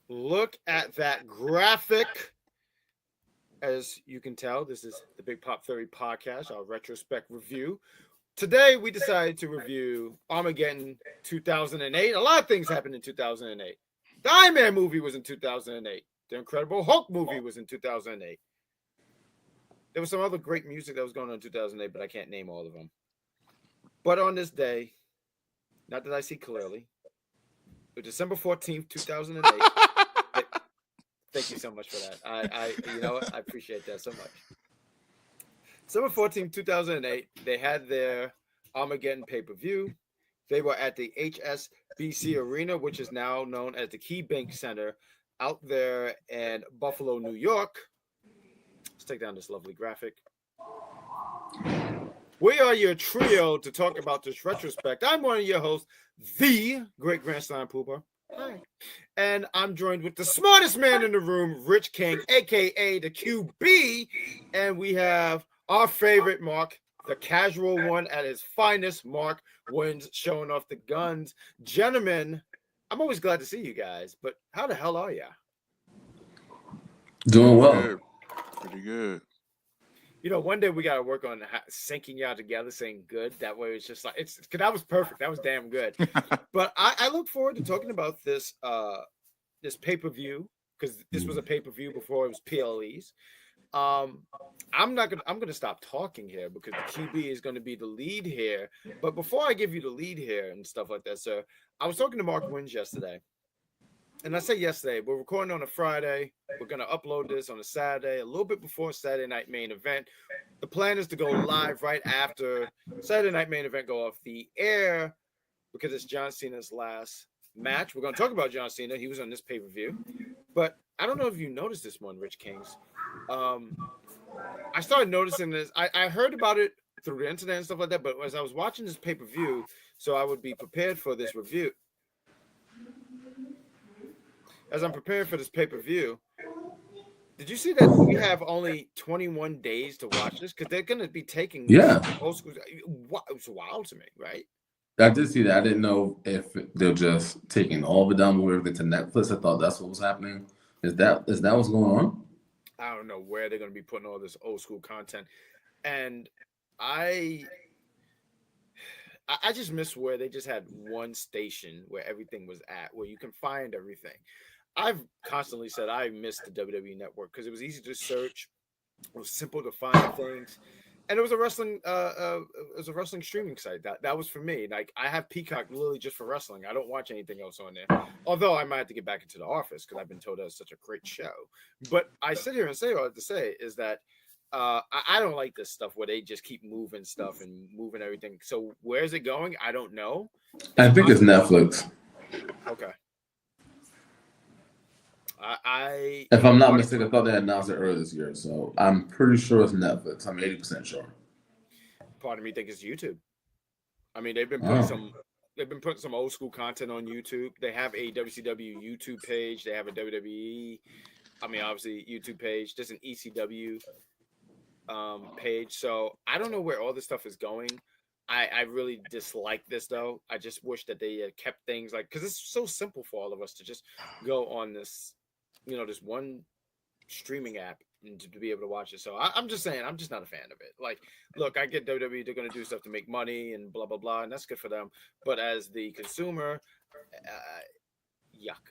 Look at that graphic. As you can tell, this is the Big Pop Theory podcast, our retrospect review. Today, we decided to review Armageddon 2008. A lot of things happened in 2008. The Iron Man movie was in 2008. The Incredible Hulk movie was in 2008. There was some other great music that was going on in 2008, but I can't name all of them. But on this day, not that I see clearly, but December 14th, 2008. Thank you so much for that. I appreciate that so much. December 14th, 2008, they had their Armageddon pay-per-view. They were at the HSBC Arena, which is now known as the KeyBank Center, out there in Buffalo, New York. Let's take down this lovely graphic. We are your trio to talk about this retrospect. I'm one of your hosts, the Great Grandstein Pooper. Hi. And I'm joined with the smartest man in the room, Rich King, aka the QB. And we have our favorite Mark, the casual one at his finest. Mark wins, showing off the guns. Gentlemen, I'm always glad to see you guys, but how the hell are ya? Doing well. Good. Pretty good. You know, one day we got to work on syncing y'all together, saying good. That way it's just like, because that was perfect. That was damn good. But I look forward to talking about this pay-per-view, because this was a pay-per-view before it was PLEs. I'm gonna stop talking here because the QB is gonna be the lead here. But before I give you the lead here and stuff like that, sir, I was talking to Mark Wins yesterday. And I say yesterday, we're recording on a Friday. We're going to upload this on a Saturday, a little bit before Saturday Night Main Event. The plan is to go live right after Saturday Night Main Event go off the air because it's John Cena's last match. We're going to talk about John Cena. He was on this pay-per-view. But I don't know if you noticed this one, Rich Kings. I started noticing this. I heard about it through the internet and stuff like that, but as I was watching this pay-per-view, so I would be prepared for this review, as I'm preparing for this pay-per-view, did you see that we have only 21 days to watch this? Because they're going to be taking old school. It's wild to me, right? I did see that. I didn't know if they're just taking all of it down, moving it to Netflix. I thought that's what was happening. Is that what's going on? I don't know where they're going to be putting all this old school content. And I just miss where they just had one station where everything was at, where you can find everything. I've constantly said I missed the WWE Network because it was easy to search, it was simple to find things, and it was a wrestling streaming site. That was for me. Like, I have Peacock literally just for wrestling. I don't watch anything else on there. Although I might have to get back into The Office because I've been told that's such a great show. But I sit here and say all I have to say is that I don't like this stuff where they just keep moving stuff and moving everything. So where's it going? I don't know. I think it's Netflix. Okay. If I'm not mistaken, I thought they had announced it earlier this year, so I'm pretty sure it's Netflix. I'm 80% sure. Part of me think it's YouTube. I mean, they've been putting some old school content on YouTube. They have a WCW YouTube page. They have a WWE. I mean, obviously YouTube page. There's an ECW page. So I don't know where all this stuff is going. I really dislike this though. I just wish that they had kept things like, because it's so simple for all of us to just go on this, this one streaming app and to be able to watch it. So I'm just saying, I'm just not a fan of it. Like, look, I get WWE, they're going to do stuff to make money and blah, blah, blah, and that's good for them. But as the consumer, yuck.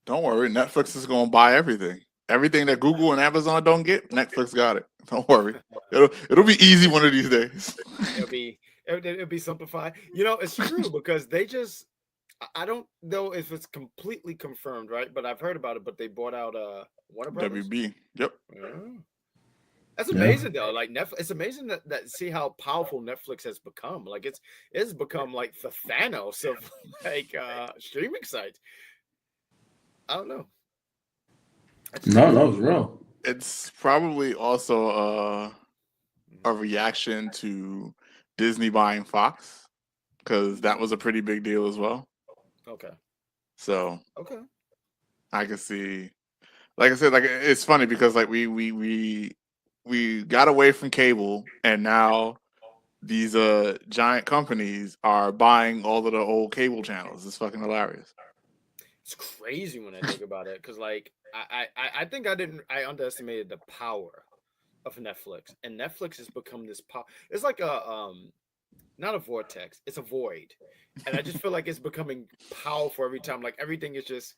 Don't worry, Netflix is going to buy everything. Everything that Google and Amazon don't get, Netflix got it. Don't worry. It'll be easy one of these days. It'll be simplified. It's true because they just, I don't know if it's completely confirmed, right? But I've heard about it. But they bought out Warner Brothers. WB. Yep. That's amazing though. Like Netflix, it's amazing that see how powerful Netflix has become. Like it's become like the Thanos of like streaming sites. I don't know. No, it's real. It's probably also a reaction to Disney buying Fox, because that was a pretty big deal as well. Okay. So okay, I can see. Like I said, like it's funny because like we got away from cable, and now these giant companies are buying all of the old cable channels. It's fucking hilarious. It's crazy when I think about it, because like I think I underestimated the power of Netflix, and Netflix has become this power. It's like a not a vortex, it's a void, and I just feel like it's becoming powerful every time. Like everything is just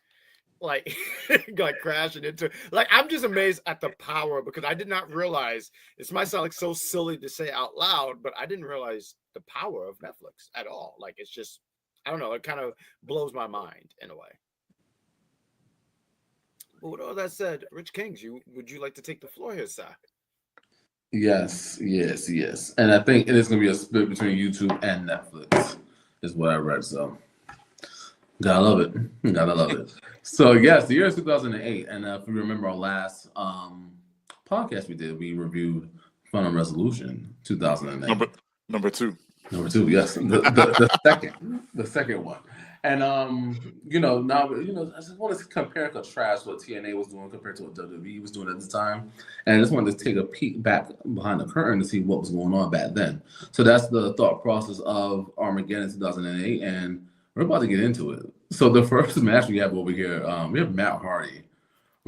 like like crashing into. Like I'm just amazed at the power, because I did not realize, this might sound like so silly to say out loud, but I didn't realize the power of Netflix at all. Like it's just, I don't know, it kind of blows my mind in a way. But with all that said, Rich Kings, would you like to take the floor here, sir? Yes, yes, yes. And I think it is going to be a split between YouTube and Netflix, is what I read. So, gotta love it. Gotta love it. So, yes, the year is 2008. And if you remember our last podcast we did, we reviewed Final Resolution 2008. Number two. Number two, yes, the second one, and now I just want to compare and contrast what TNA was doing compared to what WWE was doing at the time, and I just wanted to take a peek back behind the curtain to see what was going on back then. So that's the thought process of Armageddon 2008, and we're about to get into it. So the first match we have over here, we have Matt Hardy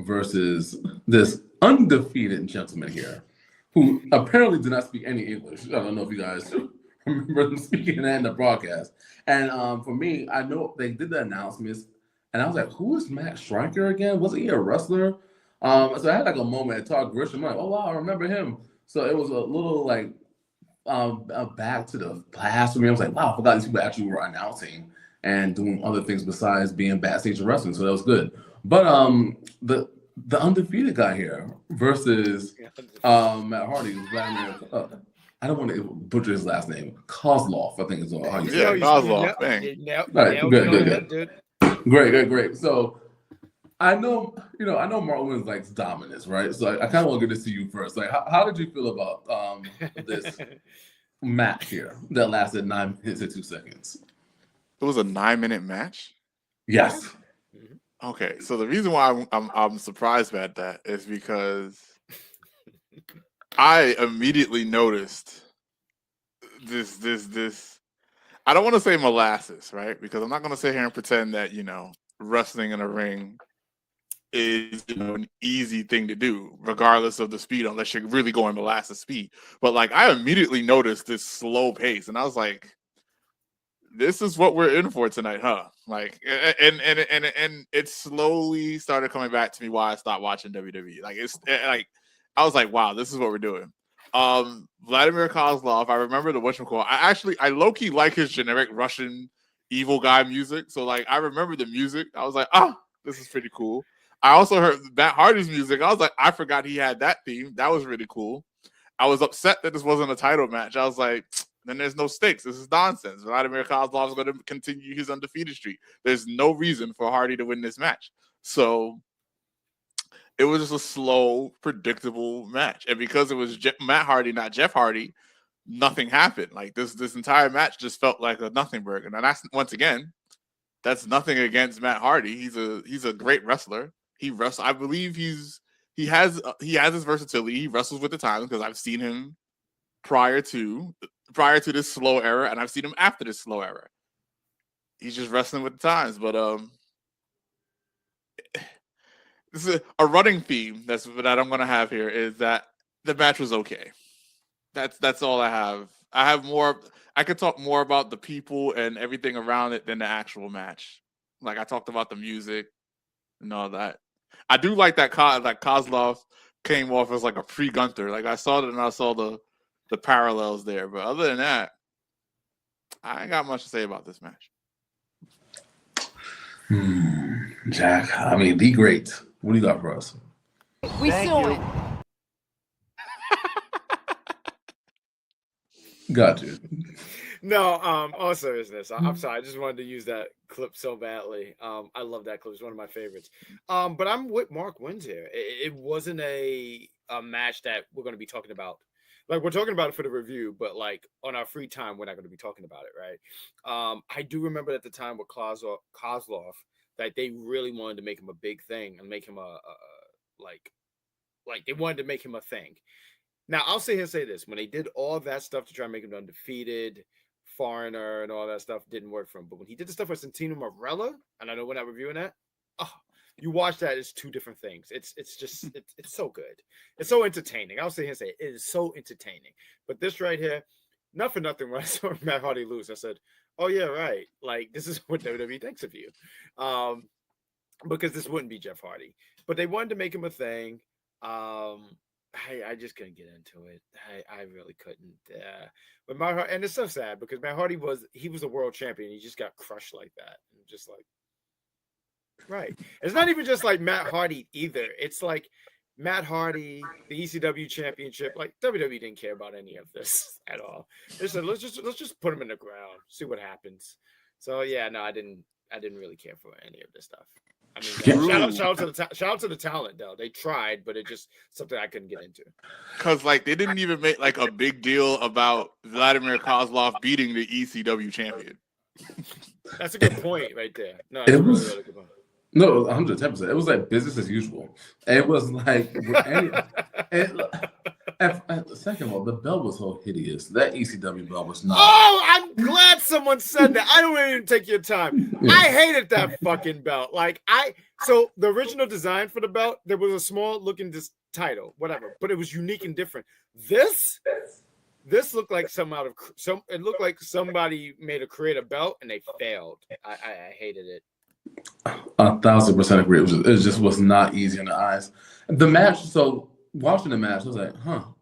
versus this undefeated gentleman here, who apparently did not speak any English. I don't know if you guys remember them speaking that in the broadcast. And for me, I know they did the announcements, and I was like, "Who is Matt Striker again? Wasn't he a wrestler?" So I had like a moment at Todd Grisham. I'm like, "Oh wow, I remember him." So it was a little like back to the past for me. I was like, "Wow, I forgot these people actually were announcing and doing other things besides being backstage and wrestling." So that was good. But the undefeated guy here versus Matt Hardy, Vladimir. I don't want to butcher his last name. Kozlov, I think is how you say it. Yeah, Kozlov. Bang. Good. Great. So I know Mark Williams likes dominance, right? So I kind of want to get this to you first. Like, how did you feel about this match here that lasted 9 minutes and 2 seconds? It was a 9-minute match. Yes. Okay, so the reason why I'm surprised at that is because I immediately noticed this. I don't want to say molasses, right? Because I'm not going to sit here and pretend that wrestling in a ring is an easy thing to do, regardless of the speed, unless you're really going molasses speed. But like, I immediately noticed this slow pace, and I was like, "This is what we're in for tonight, huh?" Like, and it slowly started coming back to me why I stopped watching WWE. Like, it's like I was like, "Wow, this is what we're doing." Vladimir Kozlov, I remember the whatchamacallit. I low-key like his generic Russian evil guy music. So like, I remember the music. I was like, this is pretty cool. I also heard Matt Hardy's music. I was like, I forgot he had that theme. That was really cool. I was upset that this wasn't a title match. I was like, then there's no stakes. This is nonsense. Vladimir Kozlov is going to continue his undefeated streak. There's no reason for Hardy to win this match. So it was just a slow, predictable match. And because it was Matt Hardy, not Jeff Hardy, nothing happened. Like this entire match just felt like a nothing burger. And that's, once again, that's nothing against Matt Hardy. He's a great wrestler. He wrestles. I believe he has his versatility. He wrestles with the times, because I've seen him prior to this slow era, and I've seen him after this slow era. He's just wrestling with the times. But this is a running theme that I'm going to have here, is that the match was okay. That's all I have. I have more. I could talk more about the people and everything around it than the actual match. Like, I talked about the music and all that. I do like that Kozlov came off as like a pre-Gunther. Like, I saw it and I saw the parallels there. But other than that, I ain't got much to say about this match. Jack, I mean, the great. What do you got for us? We saw it. Got you. No, all seriousness, I'm sorry. I just wanted to use that clip so badly. I love that clip. It's one of my favorites. But I'm with Mark Wins here. It wasn't a match that we're going to be talking about. Like, we're talking about it for the review, but like on our free time, we're not going to be talking about it, right? I do remember at the time with Kozlov that they really wanted to make him a big thing and make him like they wanted to make him a thing. Now, I'll sit here and say this. When they did all that stuff to try and make him undefeated, foreigner, and all that stuff, didn't work for him. But when he did the stuff with Santino Marella, and I know we're not reviewing that, You watch that, it's two different things. It's so good. It's so entertaining. I'll sit here and say it is so entertaining. But this right here, not for nothing, when I saw Matt Hardy lose, I said, oh yeah, right. Like, this is what WWE thinks of you. Because this wouldn't be Jeff Hardy. But they wanted to make him a thing. I just couldn't get into it. I really couldn't. But Matt Hardy, and it's so sad because Matt Hardy was a world champion. He just got crushed like that. And just like, right. It's not even just like Matt Hardy either. It's like Matt Hardy, the ECW championship. Like WWE didn't care about any of this at all. They said, let's just put him in the ground, see what happens. So yeah, no, I didn't really care for any of this stuff. I mean, shout out to the talent though. They tried, but it just something I couldn't get into. Because like they didn't even make like a big deal about Vladimir Kozlov beating the ECW champion. That's a good point right there. No, it was really good point. No, 110%. It was like business as usual. It was like, second of all, the belt was so hideous. That ECW belt was not. Oh, I'm glad someone said that. I don't even take your time. Yeah. I hated that fucking belt. So the original design for the belt, there was a small looking title, whatever, but it was unique and different. This looked like it looked like somebody made a creative belt and they failed. I hated it. 1,000% agree. It just was not easy in the eyes. The match, so watching the match, I was like,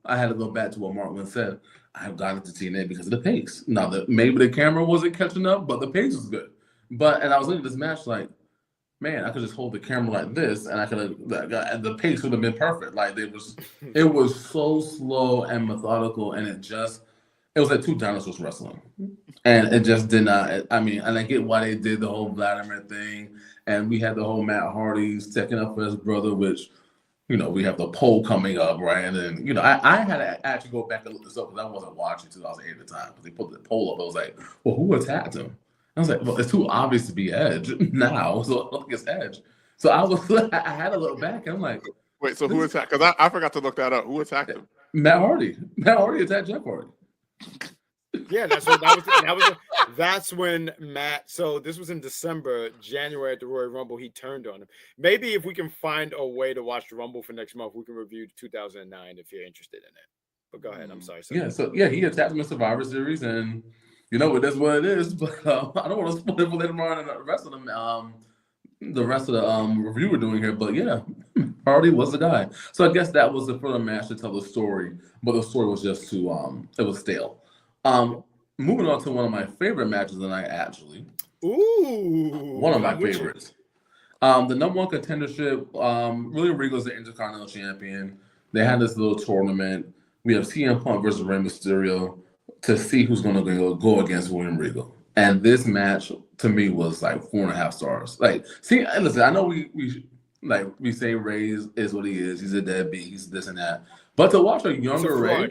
I had to go back to what Marlon said. I've gotten to TNA because of the pace. Now, maybe the camera wasn't catching up, but the pace was good. And I was looking at this match like, man, I could just hold the camera like this, and I could have, the pace would have been perfect. Like, it was so slow and methodical, and it was like two dinosaurs wrestling. And it just did not, I mean, and I get why they did the whole Vladimir thing. And we had the whole Matt Hardy sticking up for his brother, which, we have the poll coming up, right? And then, I had to actually go back and look this up because I wasn't watching 2008 at the time. But they put the poll up. I was like, well, who attacked him? I was like, well, it's too obvious to be Edge now. So I don't think it's Edge. So I had to look back and I'm like, wait, so who attacked? Because I forgot to look that up. Who attacked him? Matt Hardy. Matt Hardy attacked Jeff Hardy. Yeah, that's when Matt. So this was in December, January at the Royal Rumble. He turned on him. Maybe if we can find a way to watch the Rumble for next month, we can review 2009 if you're interested in it. But go ahead. I'm sorry. He attacked him in Survivor Series, and it is what it is. But I don't want to spoil it for later on in the rest of the review we're doing here. But yeah, Hardy was the guy. So I guess that was the further match to tell the story, but the story was just it was stale. Moving on to one of my favorite matches of the night, actually. Ooh. One of my favorites. The number one contendership, William Regal's the Intercontinental Champion. They had this little tournament. We have CM Punk versus Rey Mysterio to see who's going to go against William Regal. And this match, to me, was like 4.5 stars. Like, see, listen, I know we say Rey is what he is. He's a deadbeat. He's this and that. But to watch a younger Rey,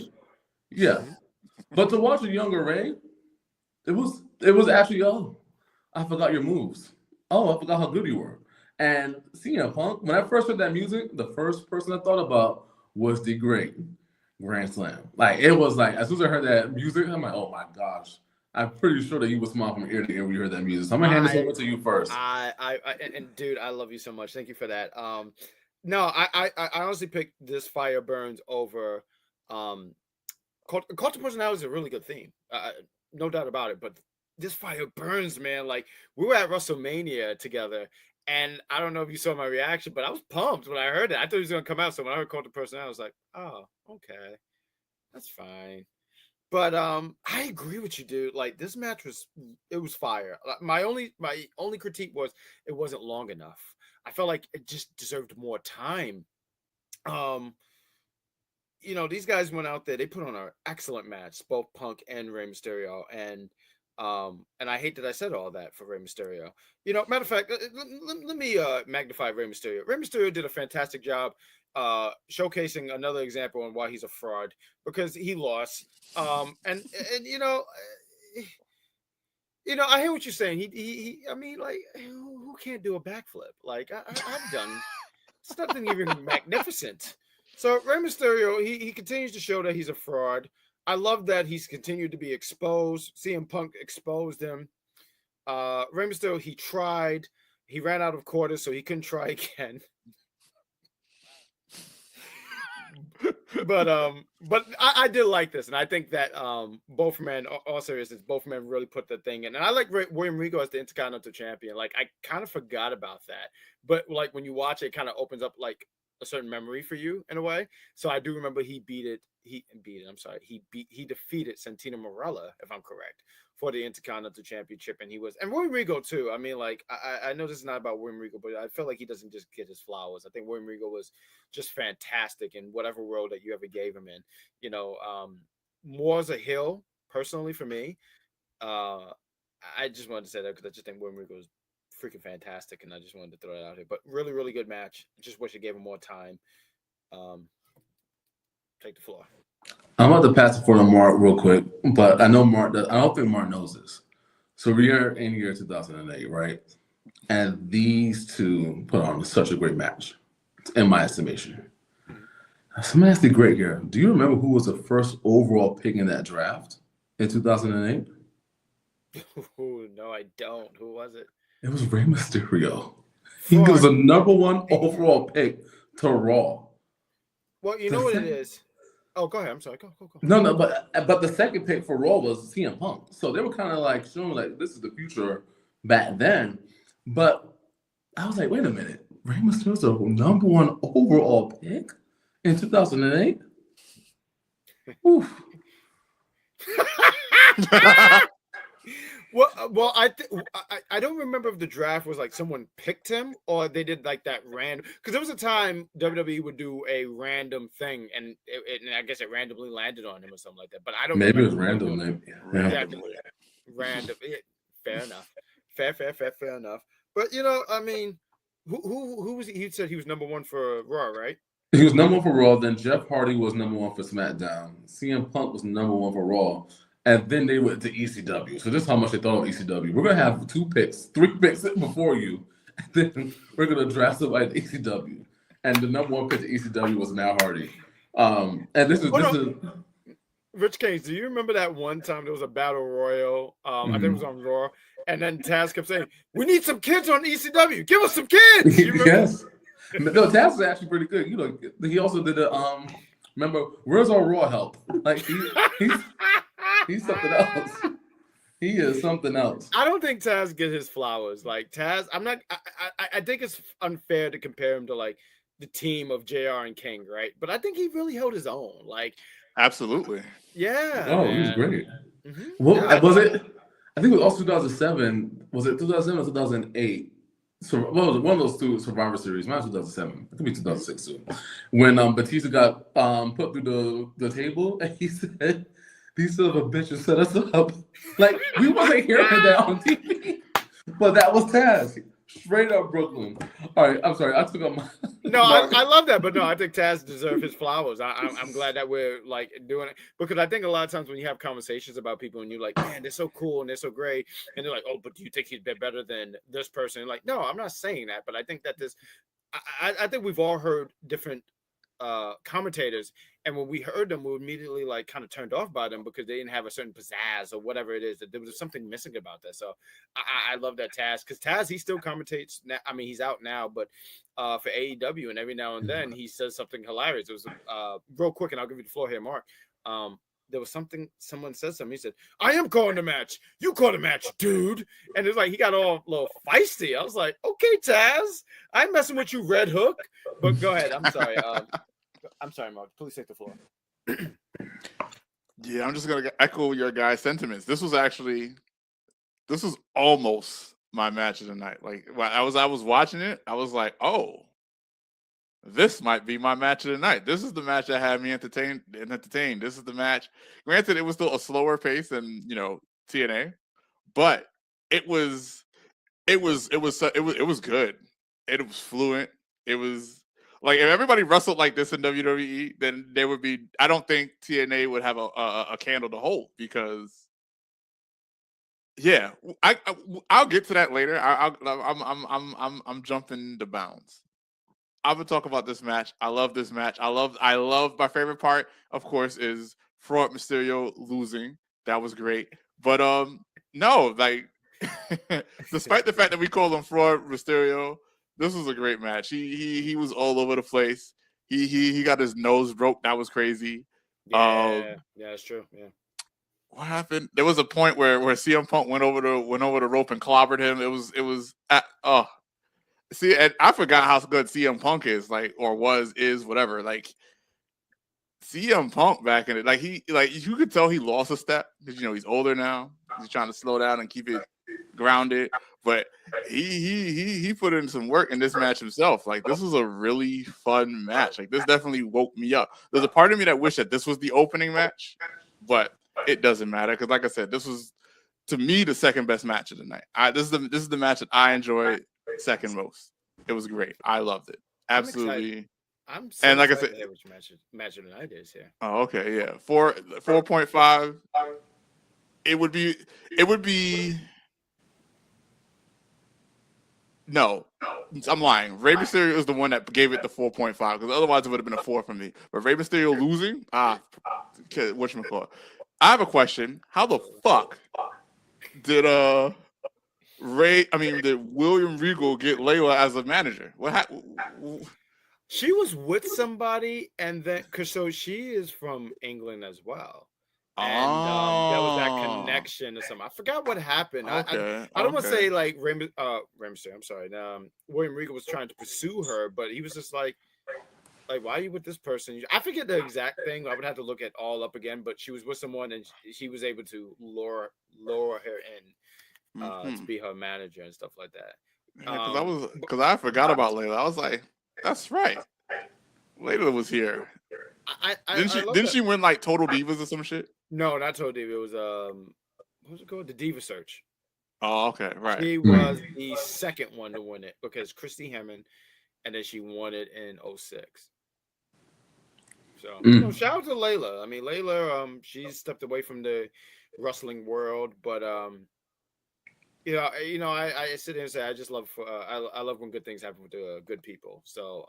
yeah. But to watch a younger Rey, it was actually, I forgot your moves. Oh, I forgot how good you were. And CM Punk, when I first heard that music, the first person I thought about was the great Grand Slam. Like, it was like, as soon as I heard that music, I'm like, oh my gosh. I'm pretty sure that you would smile from ear to ear when you heard that music. So I'm going to hand this over to you first. And dude, I love you so much. Thank you for that. No, I honestly picked This Fire Burns over Cult of Personality is a really good theme. No doubt about it. But This Fire Burns, man. Like, we were at WrestleMania together, and I don't know if you saw my reaction, but I was pumped when I heard it. I thought he was going to come out. So when I heard Cult of Personality, I was like, oh, okay. That's fine. But I agree with you, dude. Like, this match was fire. My only critique was it wasn't long enough. I felt like it just deserved more time. These guys went out there. They put on an excellent match, both Punk and Rey Mysterio, and I hate that I said all that for Rey Mysterio. Matter of fact, let me magnify Rey Mysterio. Rey Mysterio did a fantastic job showcasing another example on why he's a fraud, because he lost. I hear what you're saying. He I mean, like, who can't do a backflip? Like, I've done. It's nothing even magnificent. So Rey Mysterio, he continues to show that he's a fraud. I love that he's continued to be exposed. CM Punk exposed him. Rey Mysterio, he tried. he ran out of quarters, so he couldn't try again. But I did like this, and I think that both men, all seriousness, both men really put the thing in. And I like William Regal as the Intercontinental Champion. Like, I kind of forgot about that, but like when you watch it, kind of opens up like a certain memory for you in a way. So I do remember he defeated Santino Marella, if I'm correct, for the Intercontinental Championship, and William Regal too. I mean, like, I know this is not about William Regal, but I feel like he doesn't just get his flowers. I think William Regal was just fantastic in whatever role that you ever gave him in. You know, more as a heel, personally for me. I just wanted to say that because I just think William Regal was freaking fantastic, and I just wanted to throw it out here. But really, really good match. Just wish I gave him more time. Take the floor. I'm about to pass it for Mark real quick, but I know Mark. I don't think Mark knows this. So we're in year 2008, right? And these two put on such a great match, in my estimation. So I'm gonna ask you great here. Do you remember who was the first overall pick in that draft in 2008? Ooh, no, I don't. Who was it? It was Rey Mysterio. He was the #1 overall pick to Raw. Well, you know what it is. Oh, go ahead. I'm sorry. Go. No, but the second pick for Raw was CM Punk. So they were kind of like showing like this is the future back then. But I was like, wait a minute. Rey Mysterio's the #1 overall pick in 2008? Oof. Well, I don't remember if the draft was like someone picked him or they did like that random, because there was a time WWE would do a random thing and I guess it randomly landed on him or something like that. But I don't. Maybe it was random. Random. Fair enough. Fair enough. But you know, I mean, who was he? He said he was #1 for Raw, right? He was #1 for Raw. Then Jeff Hardy was #1 for SmackDown. CM Punk was #1 for Raw. And then they went to ECW. So this is how much they thought of ECW. We're going to have 3 picks before you. And then we're going to draft somebody at ECW. And the #1 pick to ECW was now Hardy. And this is Rich Cage, do you remember that one time there was a battle royal? I think it was on Raw. And then Taz kept saying, we need some kids on ECW. Give us some kids. Yes. No, Taz is actually pretty good. You know, he also did remember, where's our Raw help? Like, he's something else. He is something else. I don't think Taz gets his flowers. Like Taz, I think it's unfair to compare him to like the team of JR and King, right? But I think he really held his own. Like, absolutely. Yeah. Oh, man. he was great. Mm-hmm. Well, was it? I think it was also 2007. Was it 2007 or 2008? So what was it? One of those two Survivor Series. Mine was 2007. It could be 2006 too. When Batista got put through the table, and he said, "These son of a bitches set us up." Like, we wasn't hearing that on TV, but that was Taz. Straight up Brooklyn. All right, I'm sorry. I took up my. No, I love that, but no, I think Taz deserves his flowers. I'm glad that we're like doing it, because I think a lot of times when you have conversations about people and you're like, man, they're so cool and they're so great, and they're like, oh, but do you think he's been better than this person? And like, no, I'm not saying that, but I think that I think we've all heard different commentators, and when we heard them, we were immediately like kind of turned off by them because they didn't have a certain pizzazz or whatever it is, that there was something missing about that. So I love that Taz, because Taz, he still commentates now. I mean, he's out now, but for AEW, and every now and then he says something hilarious. It was real quick, and I'll give you the floor here, Mark. There was someone said something. He said, I am calling the match. You call the match, dude. And it's like he got all a little feisty. I was like, okay, Taz, I'm messing with you, Red Hook. But go ahead. I'm sorry. I'm sorry, Mark. Please take the floor. Yeah, I'm just gonna echo your guys' sentiments. This was almost my match of the night. Like, when I was watching it, I was like, oh, this might be my match of the night. This is the match that had me entertained. This is the match. Granted, it was still a slower pace than TNA, but it was good. It was fluent. It was like, if everybody wrestled like this in WWE, then there would be. I don't think TNA would have a candle to hold, because. Yeah, I'll get to that later. I'm jumping the bounds. I will talk about this match. I love this match. I love my favorite part, of course, is Fraud Mysterio losing. That was great. But no, like, despite the fact that we call him Fraud Mysterio, this was a great match. He was all over the place. He got his nose broke. That was crazy. Yeah, that's true. Yeah. What happened? There was a point where CM Punk went over the rope and clobbered him. It was see, and I forgot how good CM Punk is, like, or is whatever. Like CM Punk back in it, like you could tell he lost a step because he's older now. He's trying to slow down and keep it grounded. But he put in some work in this match himself. Like, this was a really fun match. Like, this definitely woke me up. There's a part of me that wished that this was the opening match, but it doesn't matter because, like I said, this was, to me, the second best match of the night. This is the match that I enjoyed second most. It was great. I loved it. Absolutely. I'm so and like I said, which match of the night is here. Oh, okay, yeah. 4.5. It would be. No, I'm lying. Rey Mysterio is the one that gave it the 4.5 because otherwise it would have been a 4 for me. But Rey Mysterio losing, whatchamacallit. I have a question. How the fuck did William Regal get Layla as a manager? What happened? She was with somebody, and then so she is from England as well. And there was that connection or something. I forgot what happened. Okay, I don't want to say like Rey Mysterio, I'm sorry. William Regal was trying to pursue her, but he was just like, why are you with this person? I forget the exact thing. I would have to look it all up again. But she was with someone, and she was able to lure her in to be her manager and stuff like that. Because I forgot about Layla. I was like, that's right. Layla was here. Didn't she win like Total Divas or some shit? No, not Total Diva. It was what was it called? The Diva Search. Oh, okay, right. She was the second one to win it because Christy Hemming, and then she won it in 2006. So shout out to Layla. I mean, Layla, she stepped away from the wrestling world, but I sit here and say I just love I love when good things happen with good people. So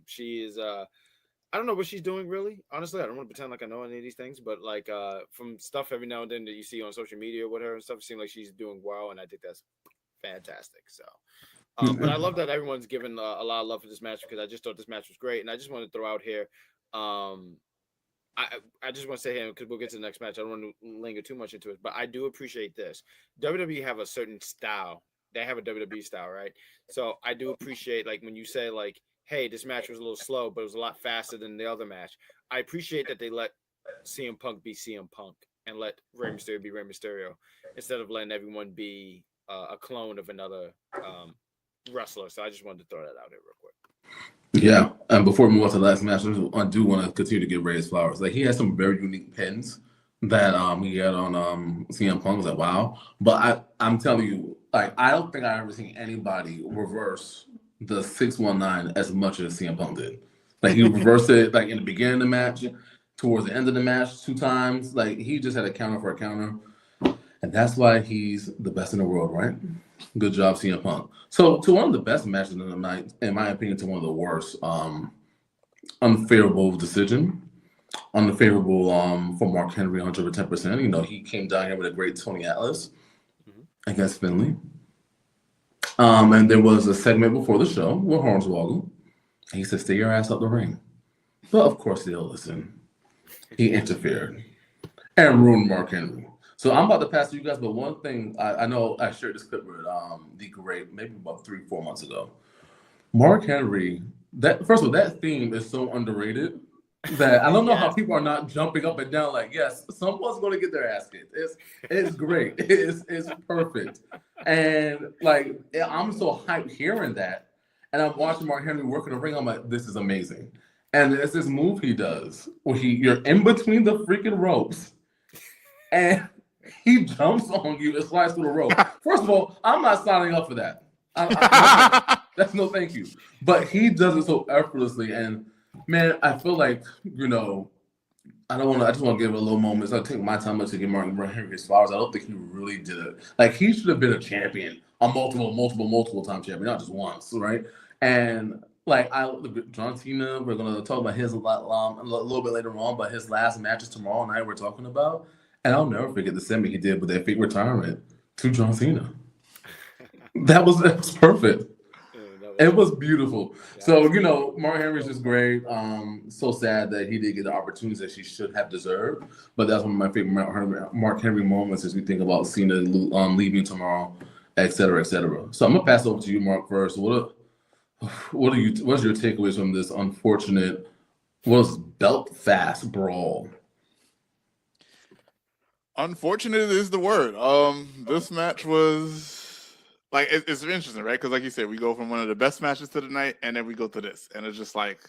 she is I don't know what she's doing really. Honestly, I don't want to pretend like I know any of these things, but like from stuff every now and then that you see on social media with her and stuff, it seems like she's doing well, and I think that's fantastic. So, but I love that everyone's given a lot of love for this match because I just thought this match was great, and I just want to throw out here. I just want to say here because we'll get to the next match. I don't want to linger too much into it, but I do appreciate this. WWE have a certain style. They have a WWE style, right? So I do appreciate like when you say like, hey, this match was a little slow, but it was a lot faster than the other match. I appreciate that they let CM Punk be CM Punk and let Rey Mysterio be Rey Mysterio instead of letting everyone be a clone of another wrestler. So I just wanted to throw that out there real quick. Yeah, and before we move on to the last match, I do want to continue to give Ray his flowers. Like, he has some very unique pins that he had on CM Punk. I was like, wow. But I'm telling you, like, I don't think I've ever seen anybody reverse the 619 as much as CM Punk did. Like, he reversed it like in the beginning of the match, towards the end of the match 2 times. Like, he just had a counter for a counter. And that's why he's the best in the world, right? Good job, CM Punk. So, to one of the best matches of the night, in my opinion, to one of the worst, unfavorable decision. Unfavorable for Mark Henry, 110%. You know, he came down here with a great Tony Atlas against Finley. And there was a segment before the show with Hornswoggle. And he said, stay your ass up the ring. But of course they'll listen. He interfered and ruined Mark Henry. So I'm about to pass to you guys, but one thing, I know I shared this clip with the Great maybe about 3-4 months ago. Mark Henry, first of all, that theme is so underrated that I don't know how people are not jumping up and down like, yes, someone's going to get their ass kicked. It's great. It's perfect. And like, I'm so hyped hearing that. And I'm watching Mark Henry work in the ring. I'm like, this is amazing. And it's this move he does where you're in between the freaking ropes and he jumps on you and slides through the rope. First of all, I'm not signing up for that. That's no thank you. But he does it so effortlessly. And man, I feel like, you know, I just want to give it a little moment. So I take my time to give Mark Henry his flowers. I don't think he really did it. Like, he should have been a champion, a multiple time champion, not just once, right? And like, John Cena, we're going to talk about his a little bit later on, but his last match is tomorrow night we're talking about. And I'll never forget the segment he did with that fake retirement to John Cena. That was perfect. Yeah, It was beautiful. yeah, So, Mark Henry's just great. So sad that he didn't get the opportunities that she should have deserved. But that's one of my favorite Mark Henry moments as we think about Cena leaving tomorrow, et cetera, et cetera. So I'm gonna pass over to you, Mark, first. What's your takeaways from this unfortunate, was belt fast brawl? Unfortunate is the word. This match was like it's interesting, right? Because like you said, we go from one of the best matches to the night, and then we go to this, and it's just like,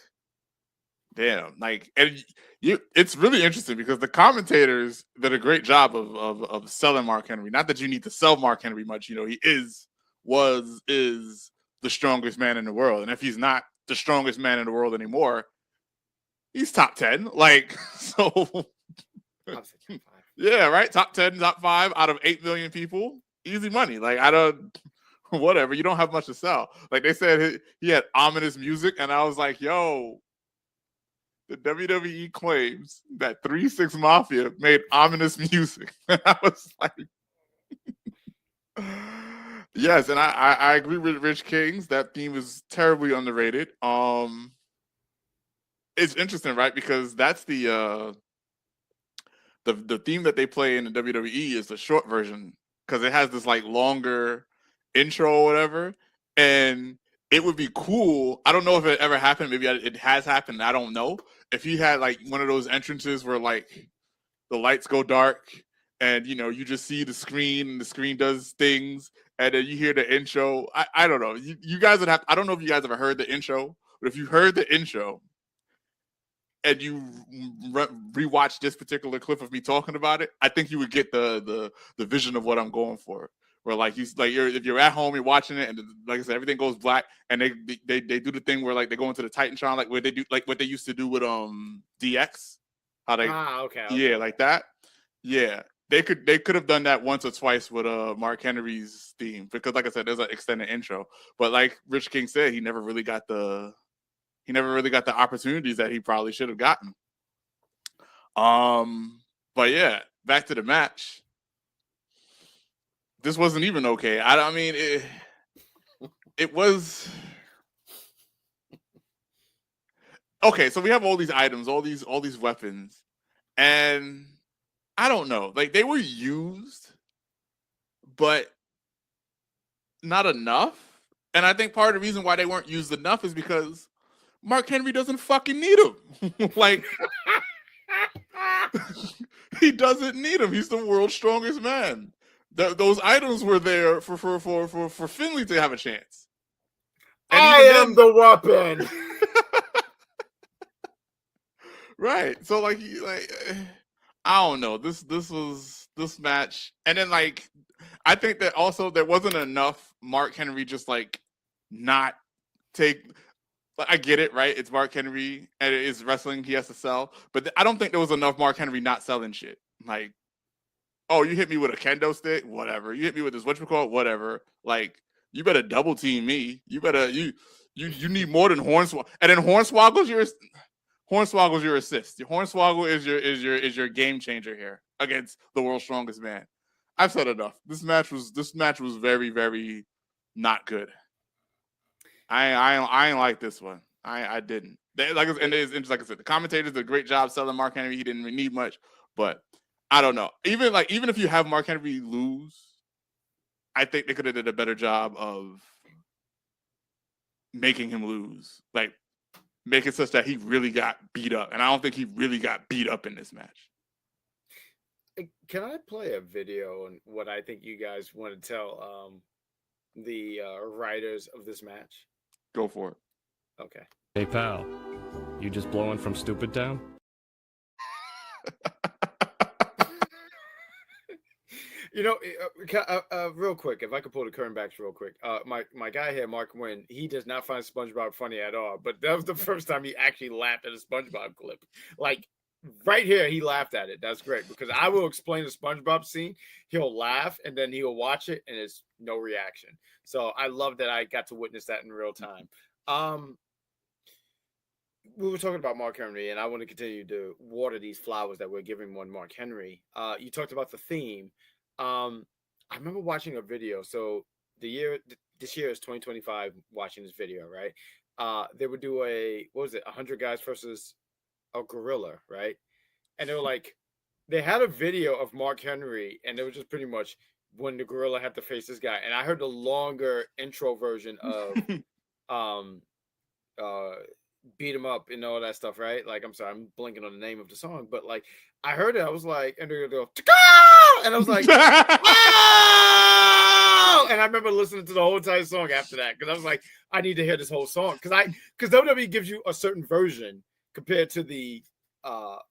damn, like, and it's really interesting because the commentators did a great job of selling Mark Henry. Not that you need to sell Mark Henry much, he is the strongest man in the world, and if he's not the strongest man in the world anymore, he's top 10. Like, so. Yeah, right. Top 10, top 5 out of 8 million people. Easy money. Like, I don't, whatever. You don't have much to sell. Like, they said he had ominous music, and I was like, yo, the WWE claims that 3-6 Mafia made ominous music. And I was like, yes, and I agree with Rich Kings. That theme is terribly underrated. It's interesting, right? Because that's the theme that they play in the WWE is the short version because it has this like longer intro or whatever. And it would be cool. I don't know if it ever happened. Maybe it has happened. I don't know. If he had like one of those entrances where like the lights go dark and you just see the screen and the screen does things and then you hear the intro. I don't know. You guys would have. I don't know if you guys ever heard the intro, but if you heard the intro and you rewatch this particular clip of me talking about it, I think you would get the vision of what I'm going for. Where like if you're at home, you're watching it, and like I said, everything goes black, and they do the thing where like they go into the Titantron, like where they do like what they used to do with DX, how they okay. Yeah, like that. Yeah, they could have done that once or twice with Mark Henry's theme because like I said, there's an extended intro, but like Rich King said, he never really got the opportunities that he probably should have gotten. But yeah, back to the match. This wasn't even okay. I mean, it was okay. So we have all these items, all these weapons, and I don't know. Like they were used, but not enough. And I think part of the reason why they weren't used enough is because Mark Henry doesn't fucking need them. Like he doesn't need him. He's the world's strongest man. Those items were there for Finley to have a chance. And I am the weapon. Right. So like I don't know. This match, and then like I think that also there wasn't enough Mark Henry just like not take. I get it, right? It's Mark Henry and it is wrestling. He has to sell, but I don't think there was enough Mark Henry not selling shit. Like, oh, you hit me with a kendo stick, whatever. You hit me with this whatchamacallit, whatever. Like, you better double team me. You better you need more than Hornswoggle. And then Hornswoggle's your assist. Hornswoggle is your game changer here against the world's strongest man. I've said enough. This match was very, very not good. I ain't like this one. I didn't. Like I said, the commentators did a great job selling Mark Henry. He didn't need much, but I don't know. Even if you have Mark Henry lose, I think they could have did a better job of making him lose, like make it such that he really got beat up. And I don't think he really got beat up in this match. Can I play a video on what I think you guys want to tell the writers of this match? Go for it. Okay. Hey, pal. You just blowing from Stupid Town? Real quick, if I could pull the curtain back real quick. My guy here, Mark Wynn, he does not find SpongeBob funny at all. But that was the first time he actually laughed at a SpongeBob clip. Like, right here, he laughed at it. That's great because I will explain the SpongeBob scene. He'll laugh and then he'll watch it and it's no reaction. So I love that I got to witness that in real time. We were talking about Mark Henry, and I want to continue to water these flowers that we're giving one Mark Henry. You talked about the theme. I remember watching a video. So this year is 2025. Watching this video, right? They would do a, what was it, 100 guys versus a gorilla, right? And they were like, they had a video of Mark Henry, and it was just pretty much when the gorilla had to face this guy. And I heard the longer intro version of beat him up and all that stuff, right? Like, I'm sorry, I'm blinking on the name of the song, but like I heard it, I was like, and they go, and I was like, oh! And I remember listening to the whole entire song after that because I was like, I need to hear this whole song because WWE gives you a certain version compared to the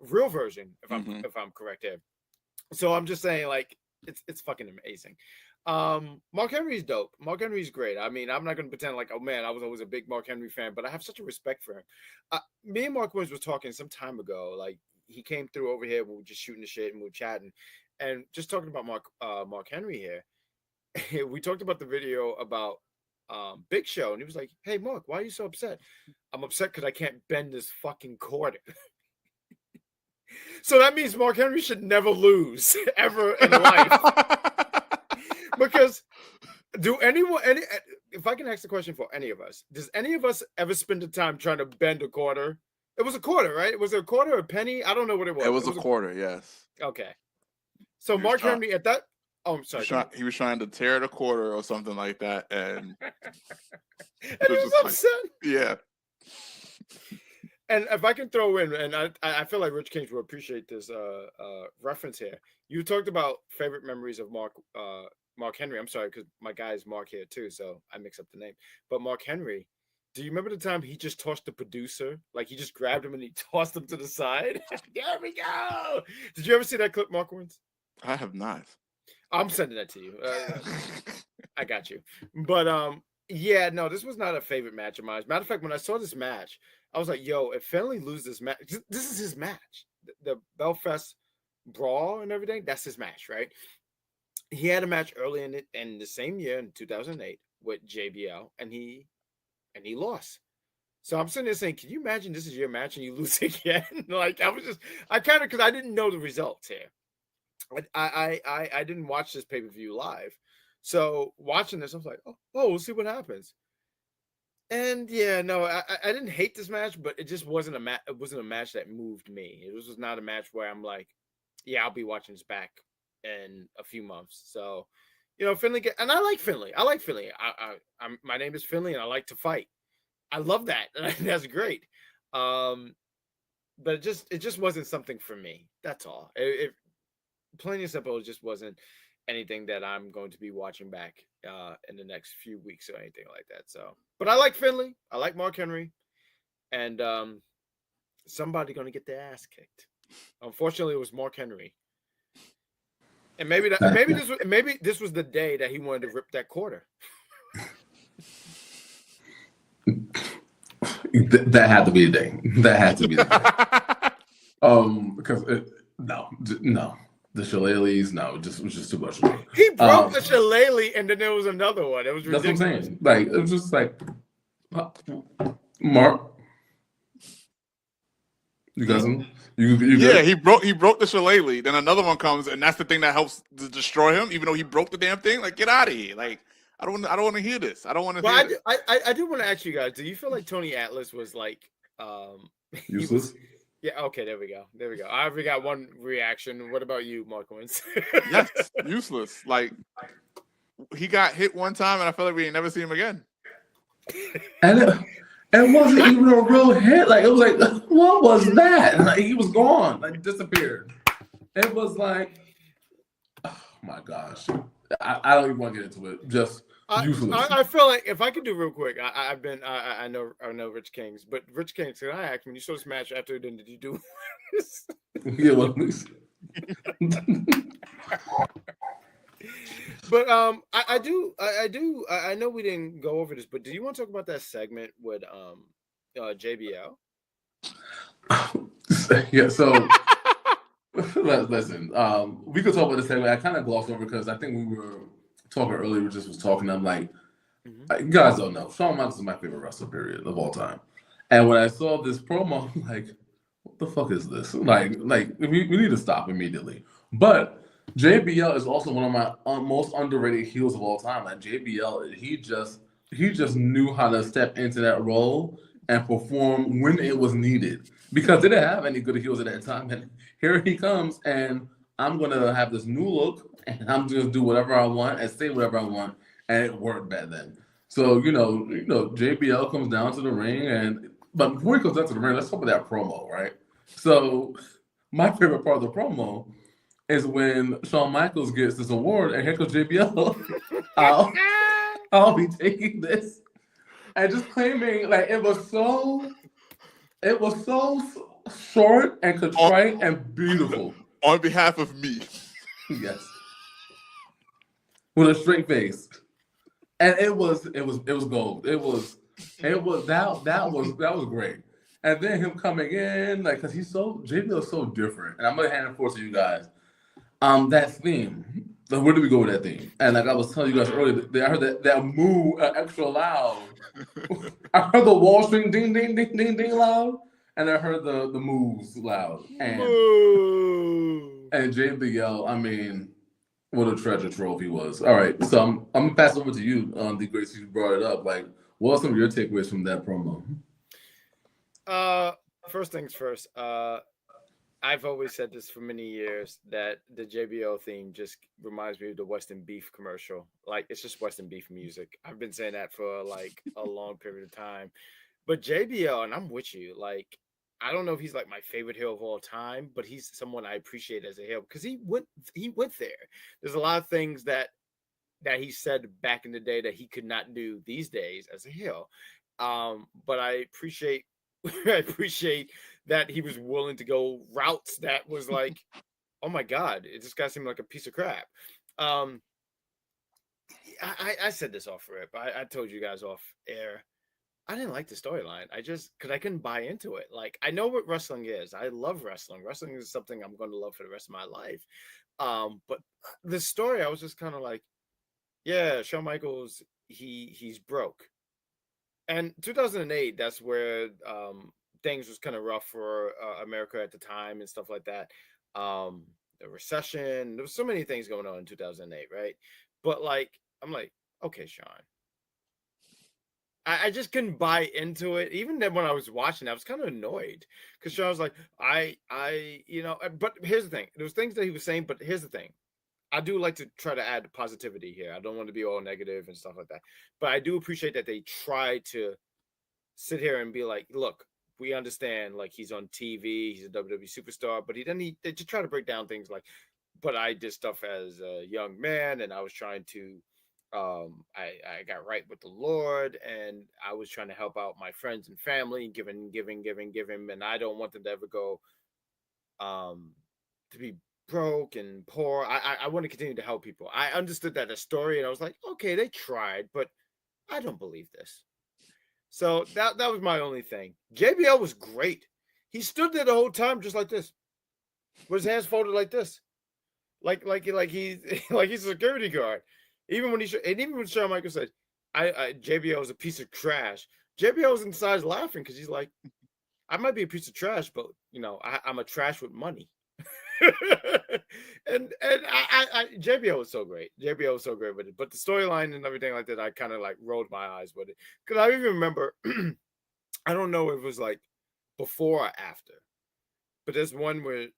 real version, if I'm correct here. So I'm just saying, like, it's fucking amazing. Mark Henry's dope. Mark Henry's great. I mean, I'm not gonna pretend like, oh man, I was always a big Mark Henry fan, but I have such a respect for him. Me and Mark Williams was talking some time ago. Like, he came through over here, we were just shooting the shit and we were chatting, and just talking about Mark Henry here. We talked about the video about Big Show, and he was like, "Hey Mark, why are you so upset?" I'm upset because I can't bend this fucking quarter. So that means Mark Henry should never lose ever in life. Because if I can ask the question for any of us, does any of us ever spend the time trying to bend a quarter? It was a quarter, right? Was it a quarter or a penny? I don't know what it was. It was a quarter, yes. Okay. So Mark Henry at that, oh, I'm sorry. He was trying to tear the quarter or something like that, and and he was upset. Yeah. And if I can throw in, and I feel like Rich Kings will appreciate this reference here. You talked about favorite memories of Mark Henry. I'm sorry, because my guy is Mark here too, so I mix up the name. But Mark Henry, do you remember the time he just tossed the producer? Like, he just grabbed him and he tossed him to the side? There we go. Did you ever see that clip, Mark Wins? I have not. I'm sending that to you. I got you. But yeah, no, this was not a favorite match of mine. As a matter of fact, when I saw this match, I was like, yo, if Finlay loses this match, this is his match. The Belfast Brawl and everything, that's his match, right? He had a match early in the same year, in 2008, with JBL, and he lost. So I'm sitting there saying, can you imagine this is your match and you lose again? Like, because I didn't know the results here. I didn't watch this pay-per-view live. So watching this, I was like, oh, we'll see what happens. And yeah, no, I didn't hate this match, but it just wasn't a match. It wasn't a match that moved me. It was not a match where I'm like, yeah, I'll be watching this back in a few months. So, you know, Finlay, and I like Finlay. My name is Finlay, and I like to fight. I love that. That's great. But it just wasn't something for me. That's all. It plain and simple, it just wasn't anything that I'm going to be watching back in the next few weeks or anything like that. So, but I like Finlay. I like Mark Henry, and somebody going to get their ass kicked. Unfortunately, it was Mark Henry, and maybe this was the day that he wanted to rip that quarter. That had to be the day. That had to be the day. Because no. The shillelaghs, no, it was just too much. He broke the shillelagh, and then there was another one. It was ridiculous. That's what I'm saying. Like, it was just like, Mark, you got some? You yeah, he broke the shillelagh. Then another one comes, and that's the thing that helps to destroy him. Even though he broke the damn thing, like, get out of here. Like, I don't want to hear this. I don't want to. Well, I do want to ask you guys. Do you feel like Tony Atlas was like useless? Yeah, okay, there we go. I already got one reaction. What about you, Mark Wins? Yes, useless. Like, he got hit one time, and I feel like we ain't never see him again. And it wasn't even a real hit. Like, it was like, what was that? Like, he was gone, like, disappeared. It was like, oh my gosh. I don't even want to get into it. Just useless. I feel like if I could do real quick, I know Rich Kings, but Rich Kings, can I ask, when you saw this match after, then did you do this? Yeah, well, please. But I know we didn't go over this, but do you want to talk about that segment with JBL? Yeah, so listen, we could talk about this segment. I kind of glossed over because I think we were talking earlier, we just was talking. I'm like, you guys don't know, Shawn Michaels is my favorite wrestler, period, of all time. And when I saw this promo, I'm like, what the fuck is this? Like we need to stop immediately. But JBL is also one of my most underrated heels of all time. Like JBL, he just knew how to step into that role and perform when it was needed because they didn't have any good heels at that time. And here he comes, and I'm gonna have this new look, and I'm just gonna do whatever I want and say whatever I want, and it worked back then. So JBL comes down to the ring, but before he comes down to the ring, let's talk about that promo, right? So my favorite part of the promo is when Shawn Michaels gets this award, and here comes JBL. I'll, I'll be taking this, and just claiming like it was so short and contrite and beautiful. On behalf of me. Yes, with a straight face, and it was gold. It was that was great. And then him coming in, like, cause JBL is so different, and I'm gonna hand it forward to you guys. That theme. Like, where do we go with that theme? And like I was telling you guys earlier, I heard that moo extra loud. I heard the wall string ding ding ding ding ding loud, and I heard the moves loud. And JBL, I mean, what a treasure trove he was. All right, so I'm gonna pass it over to you, the Grace. You brought it up. Like, what are some of your takeaways from that promo? First things first. I've always said this for many years that the JBL theme just reminds me of the Western Beef commercial. Like, it's just Western Beef music. I've been saying that for like a long period of time. But JBL, and I'm with you, like, I don't know if he's like my favorite heel of all time, but he's someone I appreciate as a heel because he went there. There's a lot of things that he said back in the day that he could not do these days as a heel. But I appreciate I appreciate that he was willing to go routes that was like, oh my God, this guy seemed like a piece of crap. I said this off rip. I told you guys off air. I didn't like the storyline. Because I couldn't buy into it. Like, I know what wrestling is. I love wrestling. Wrestling is something I'm going to love for the rest of my life. But the story, I was just kind of like, yeah, Shawn Michaels, he's broke. And 2008, that's where things was kind of rough for America at the time and stuff like that. The recession, there was so many things going on in 2008, right? But like, I'm like, okay, Shawn. I just couldn't buy into it. Even then, when I was watching, I was kind of annoyed because Shawn was like, but here's the thing. There was things that he was saying, but here's the thing. I do like to try to add positivity here. I don't want to be all negative and stuff like that. But I do appreciate that they try to sit here and be like, look, we understand, like, he's on TV, he's a WWE superstar, but they just try to break down things like, but I did stuff as a young man, and I was trying to, I got right with the Lord, and I was trying to help out my friends and family, giving, and I don't want them to ever go, to be broke and poor. I want to continue to help people. I understood that as story, and I was like, okay, they tried, but I don't believe this. So that was my only thing. JBL was great. He stood there the whole time just like this, with his hands folded like this, like he's like he's a security guard. Even when Shawn Michaels said, JBL was a piece of trash." JBL was inside laughing because he's like, "I might be a piece of trash, but I'm a trash with money." and JBL was so great. JBL was so great with it. But the storyline and everything like that, I kind of like rolled my eyes with it. Because I even remember, I don't know if it was like before or after, but there's one where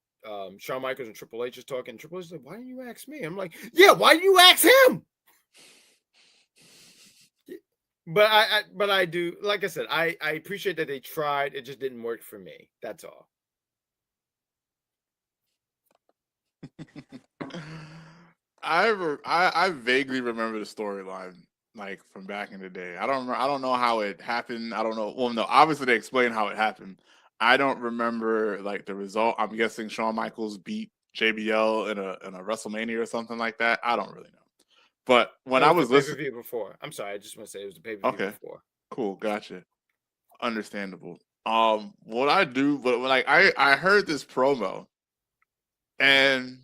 Shawn Michaels and Triple H is talking. Triple H is like, "Why didn't you ask me?" I'm like, "Yeah, why didn't you ask him?" But I do, like I said, I appreciate that they tried. It just didn't work for me. That's all. I vaguely remember the storyline, like, from back in the day. I don't know how it happened. I don't know. Well, no, obviously they explain how it happened. I don't remember like the result. I'm guessing Shawn Michaels beat JBL in a WrestleMania or something like that. I don't really know. But when I was listening, pay-per-view before. I'm sorry, I just want to say it was the pay-per-view before. Cool, gotcha. Understandable. What I do, but like I heard this promo, and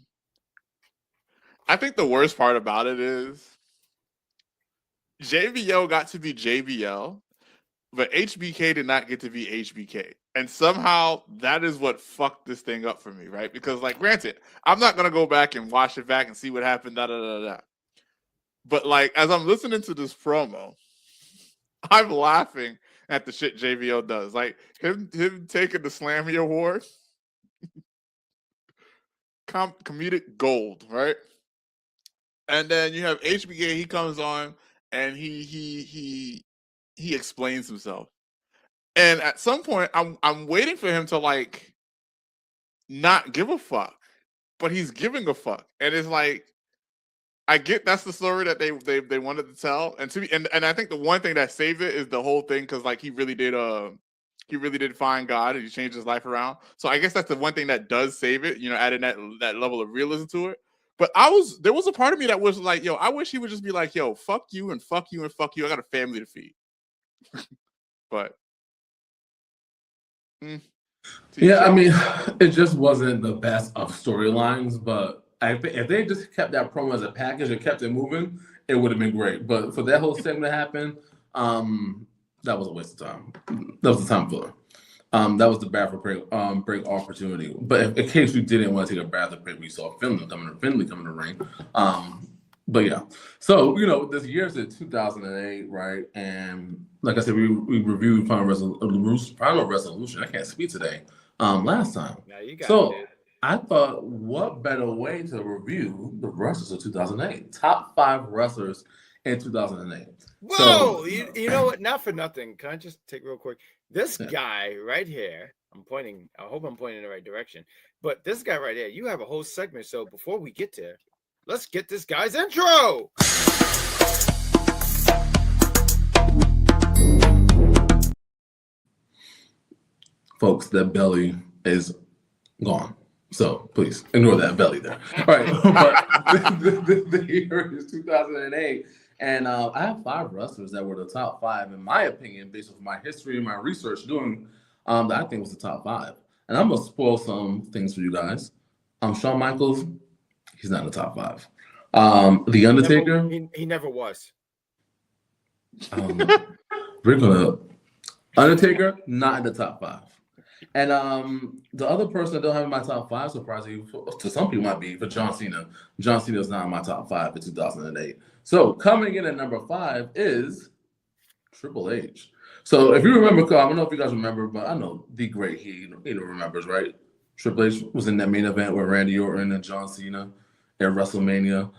I think the worst part about it is JBL got to be JBL, but HBK did not get to be HBK. And somehow that is what fucked this thing up for me, right? Because, like, granted, I'm not going to go back and watch it back and see what happened, But, like, as I'm listening to this promo, I'm laughing at the shit JVO does. Like, him taking the Slammy Award, comedic gold, right? And then you have HBK, he comes on and he explains himself. And at some point, I'm waiting for him to, like, not give a fuck, but he's giving a fuck, and it's like, I get that's the story that they wanted to tell, and I think the one thing that saved it is the whole thing, because, like, he really did find God and he changed his life around. So I guess that's the one thing that does save it, adding that level of realism to it. But there was a part of me that was like, yo, I wish he would just be like, yo, fuck you and fuck you and fuck you. I got a family to feed. But. Yeah, I mean, it just wasn't the best of storylines, but if they just kept that promo as a package and kept it moving, it would have been great. But for that whole segment to happen, that was a waste of time. That was a time filler. That was the bathroom break opportunity. But in case you didn't want to take a bathroom break, we saw Finley coming to the ring. But yeah, so this year is 2008, right? And like I said, we reviewed Final Resolution. I can't speak today. Last time. Yeah, you got so it. I thought, what better way to review the wrestlers of 2008? Top 5 wrestlers in 2008. Whoa! So, you know what? Not for nothing. Can I just take real quick? This guy right here. I hope I'm pointing in the right direction. But this guy right here, you have a whole segment. So before we get there, let's get this guy's intro. folks, that belly is gone. So please ignore that belly there. All right, but the year is 2008, and I have 5 wrestlers that were the top 5 in my opinion, based on my history and my research doing. That I think was the top 5, and I'm gonna spoil some things for you guys. Shawn Michaels, he's not in the top 5. The Undertaker, he never was. We're gonna Undertaker, not in the top 5. And the other person I don't have in my top 5, surprisingly, to some people might be for John Cena. John Cena is not in my top 5 in 2008. So coming in at number 5 is Triple H. So if you remember, I don't know if you guys remember, but I know the great he remembers, right? Triple H was in that main event with Randy Orton and John Cena at WrestleMania.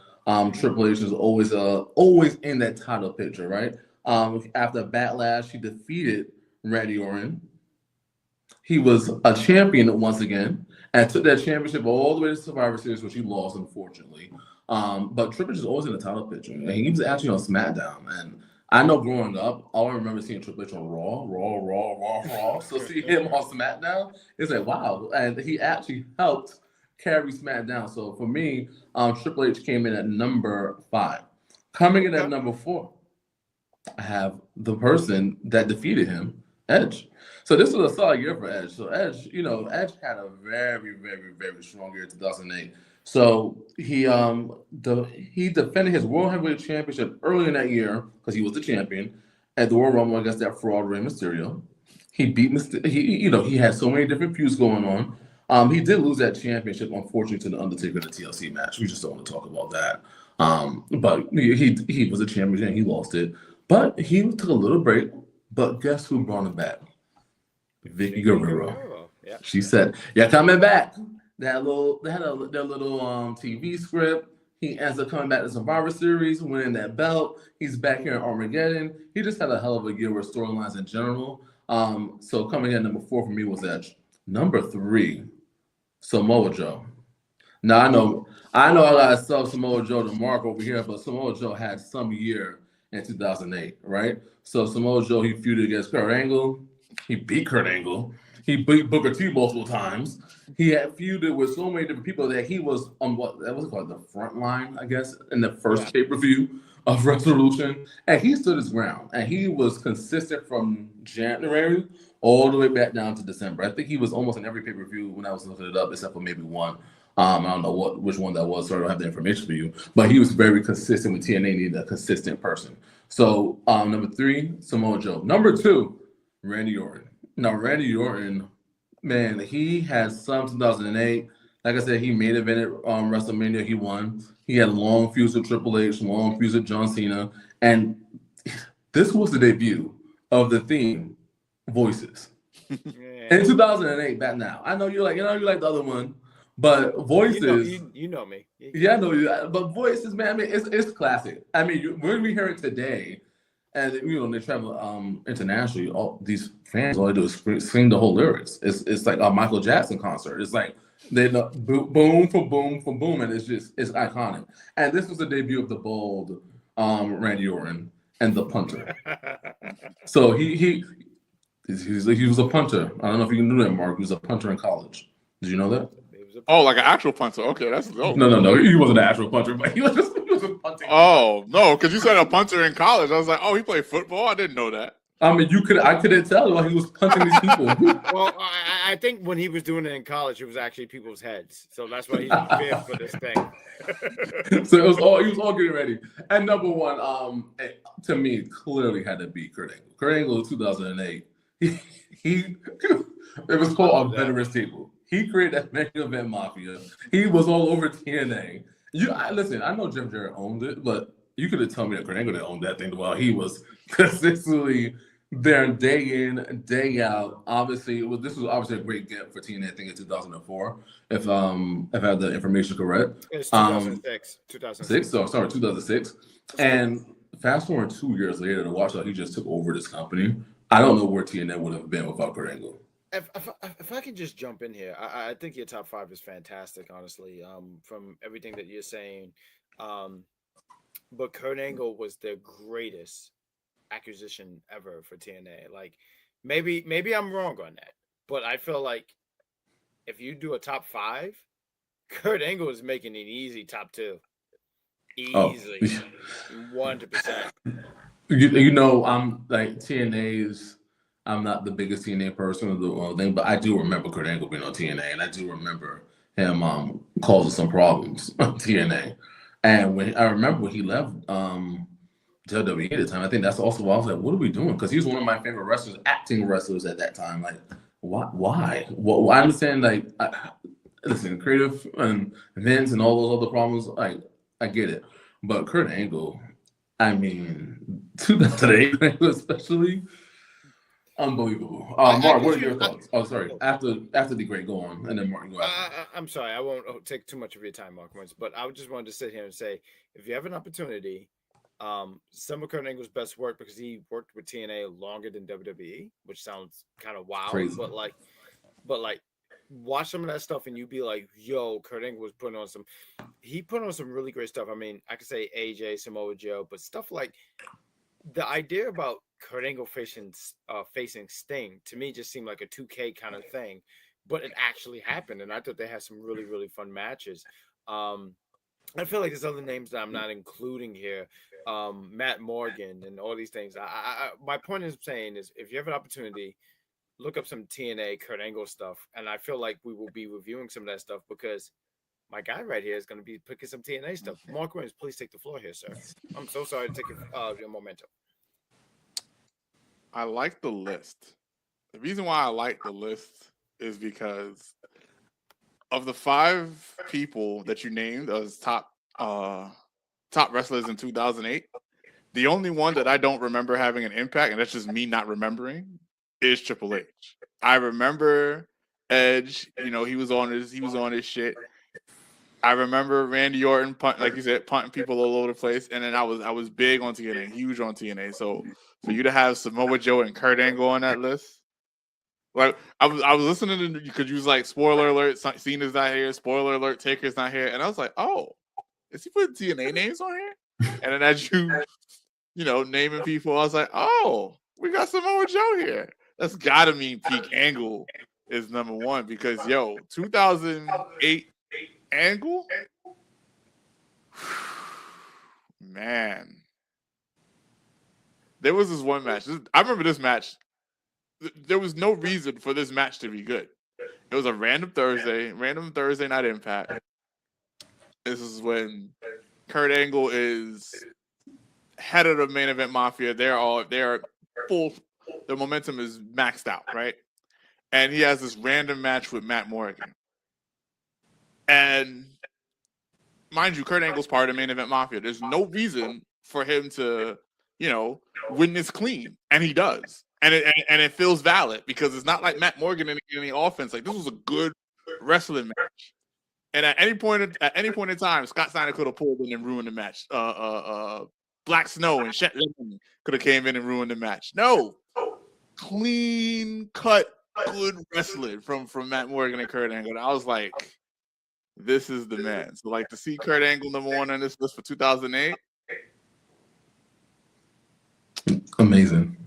Triple H is always in that title picture, right? After Backlash, he defeated Randy Orton. He was a champion once again and took that championship all the way to Survivor Series, which he lost, unfortunately. But Triple H is always in the title picture. And he was actually on SmackDown. And I know growing up, all I remember seeing Triple H on Raw. So see him on SmackDown, it's like, wow. And he actually helped carry SmackDown. So for me, Triple H came in at number 5. Coming in at number 4, I have the person that defeated him, Edge. So this was a solid year for Edge. So Edge, Edge had a very, very, very strong year in 2008. So he defended his World Heavyweight Championship early in that year because he was the champion at the Royal Rumble against that fraud Rey Mysterio. He beat he had so many different feuds going on. He did lose that championship, unfortunately, to the Undertaker in the TLC match. We just don't want to talk about that. But he was a champion and he lost it. But he took a little break. But guess who brought him back? Vicky Guerrero. Yeah. She said, "You're coming back." They had a little TV script. He ends up coming back to Survivor Series, winning that belt. He's back here in Armageddon. He just had a hell of a year with storylines in general. So coming in number 4 for me was Edge. Number 3, Samoa Joe. Now I gotta sell Samoa Joe to Mark over here, but Samoa Joe had some year in 2008, right? So Samoa Joe, he feuded against Kurt Angle. He beat Kurt Angle. He beat Booker T multiple times. He had feuded with so many different people that he was on that was called the front line, I guess, in the first pay-per-view of Resolution. And he stood his ground. And he was consistent from January all the way back down to December. I think he was almost in every pay-per-view when I was looking it up, except for maybe one. I don't know which one that was, so I don't have the information for you. But he was very consistent with TNA, needed a consistent person. So number 3, Samoa Joe. Number 2, Randy Orton. Now, Randy Orton, man, he had some 2008. Like I said, he made evented WrestleMania. He won. He had long feuds with Triple H, long feuds with John Cena, and this was the debut of the theme Voices in 2008. Back now, I know you like the other one, but Voices. You know me. Yeah, I know you. But Voices, man. I mean, it's classic. I mean, when we hear it today, and they travel internationally, all these fans all they do is sing the whole lyrics. It's like a Michael Jackson concert. It's like they know boom for boom for boom, and it's iconic. And this was the debut of the bold Randy Orton and the punter. So he was a punter. I don't know if you knew that, Mark. He was a punter in college. Did you know that? Oh, like an actual punter. Okay, that's dope. No. He wasn't an actual punter, but he was punting. Oh no, because you said a punter in college. I was like, oh, he played football. I didn't know that. I mean, I couldn't tell while he was punching these people. Well, I think when he was doing it in college, it was actually people's heads. So that's why he's prepared for this thing. So he was all getting ready. And number one, to me, clearly had to be Kurt Angle. Kurt Angle, 2008. It was called a veterans table. He created that main event mafia. He was all over TNA. Listen, I know Jeff Jarrett owned it, but you could have told me that Kurt Angle didn't own that thing while he was consistently there day in, day out. Obviously, this was obviously a great get for TNA, I think, in 2004, if I have the information correct. It's 2006. 2006. So, sorry, 2006. And fast forward 2 years later to watch how he just took over this company. I don't know where TNA would have been without Kurt Angle. If I can just jump in here, I think your top five is fantastic, honestly, from everything that you're saying. But Kurt Angle was the greatest acquisition ever for TNA. Like, maybe I'm wrong on that, but I feel like if you do a top five, Kurt Angle is making an easy top two. Easily. 100%. I'm like TNA's. I'm not the biggest TNA person of the thing, but I do remember Kurt Angle being on TNA, and I do remember him causing some problems on TNA. And I remember when he left WWE at the time, I think that's also why I was like, what are we doing? Because he was one of my favorite wrestlers, acting wrestlers at that time. Like, why? Well, I understand, like, listen, creative and Vince and all those other problems, I get it. But Kurt Angle, I mean, 2008 especially, unbelievable. Mark, what are your thoughts? Oh, sorry. After the great, go on, and then Mark, go after. I'm sorry, I won't take too much of your time, Mark. But I just wanted to sit here and say, if you have an opportunity, some of Kurt Angle's best work, because he worked with TNA longer than WWE, which sounds kind of wild, Crazy. but like watch some of that stuff and you be like, yo, Kurt Angle was put on some really great stuff. I mean, I could say AJ, Samoa Joe, but stuff like the idea about Kurt Angle facing Sting to me just seemed like a 2K kind of thing, but it actually happened, and I thought they had some really, really fun matches. I feel like there's other names that I'm not including here, Matt Morgan and all these things. My point is saying is, if you have an opportunity, look up some TNA Kurt Angle stuff, and I feel like we will be reviewing some of that stuff because my guy right here is going to be picking some TNA stuff. Mark Williams, please take the floor here, sir. I'm so sorry to take your momentum. I like the list. The reason why I like the list is because of the 5 people that you named as top wrestlers in 2008, the only one that I don't remember having an impact, and that's just me not remembering, is Triple H. I remember Edge. You know, he was on his shit. I remember Randy Orton, like you said, punting people all over the place, and then I was big on TNA, huge on TNA. So for you to have Samoa Joe and Kurt Angle on that list, like I was listening to you because you was like, spoiler alert, Cena's not here, spoiler alert, Taker's not here, and I was like, oh, is he putting TNA names on here? And then as you naming people, I was like, oh, we got Samoa Joe here. That's gotta mean peak Angle is number one because 2008 Angle, man. There was this one match. I remember this match. There was no reason for this match to be good. It was a random Thursday night Impact. This is when Kurt Angle is head of the main event mafia. They're the momentum is maxed out, right? And he has this random match with Matt Morgan. And mind you, Kurt Angle's part of Main Event Mafia. There's no reason for him to, win this clean, and he does, and it feels valid because it's not like Matt Morgan in any offense. Like, this was a good wrestling match, and at any point in time, Scott Steiner could have pulled in and ruined the match. Black Snow and Chet Lemon could have came in and ruined the match. No, clean cut, good wrestling from Matt Morgan and Kurt Angle. And I was like, this is the man. So, like, to see Kurt Angle #1 on this list for 2008. Amazing.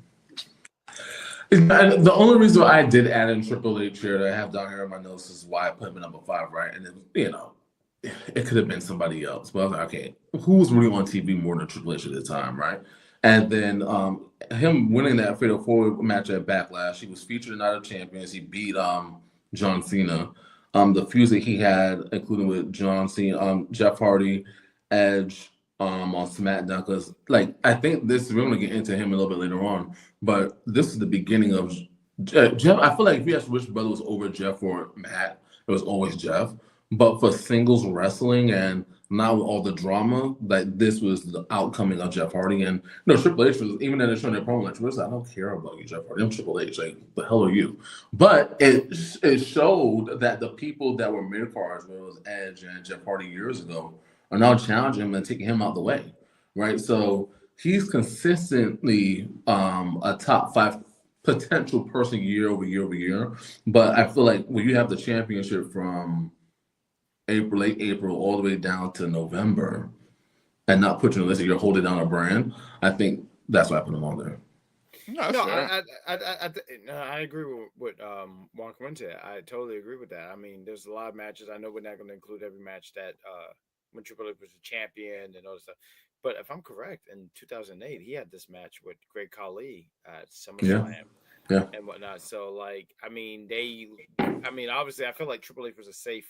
The only reason I did add in Triple H here that I have down here in my notes is why I put him at #5, right? And it could have been somebody else. But I was like, okay, who was really on TV more than Triple H at the time, right? And then him winning that Fatal 4 match at Backlash, he was featured in Night of Champions. He beat John Cena. The feuds that he had, including with John Cena, Jeff Hardy, Edge, on SmackDown, because I think we're gonna get into him a little bit later on, but this is the beginning of Jeff. I feel like if you asked which brother was over Jeff or Matt, it was always Jeff. But for singles wrestling and now with all the drama, this was the outcoming of Jeff Hardy. And Triple H was even in the show their promo like, I don't care about you, Jeff Hardy. I'm Triple H. Like, the hell are you? But it showed that the people that were mid cards, whether it was Edge and Jeff Hardy years ago, are now challenging him and taking him out of the way, right? So he's consistently a top 5 potential person year over year over year. But I feel like when you have the championship from late April all the way down to November and not put you on the list that you're holding down a brand, I think that's why I put him on there. I agree with what Mark went to. I totally agree with that. I mean, there's a lot of matches. I know we're not going to include every match that when Triple H was a champion and all that stuff. But if I'm correct, in 2008, he had this match with Great Khali at SummerSlam and whatnot. So, obviously, I feel like Triple H was a safe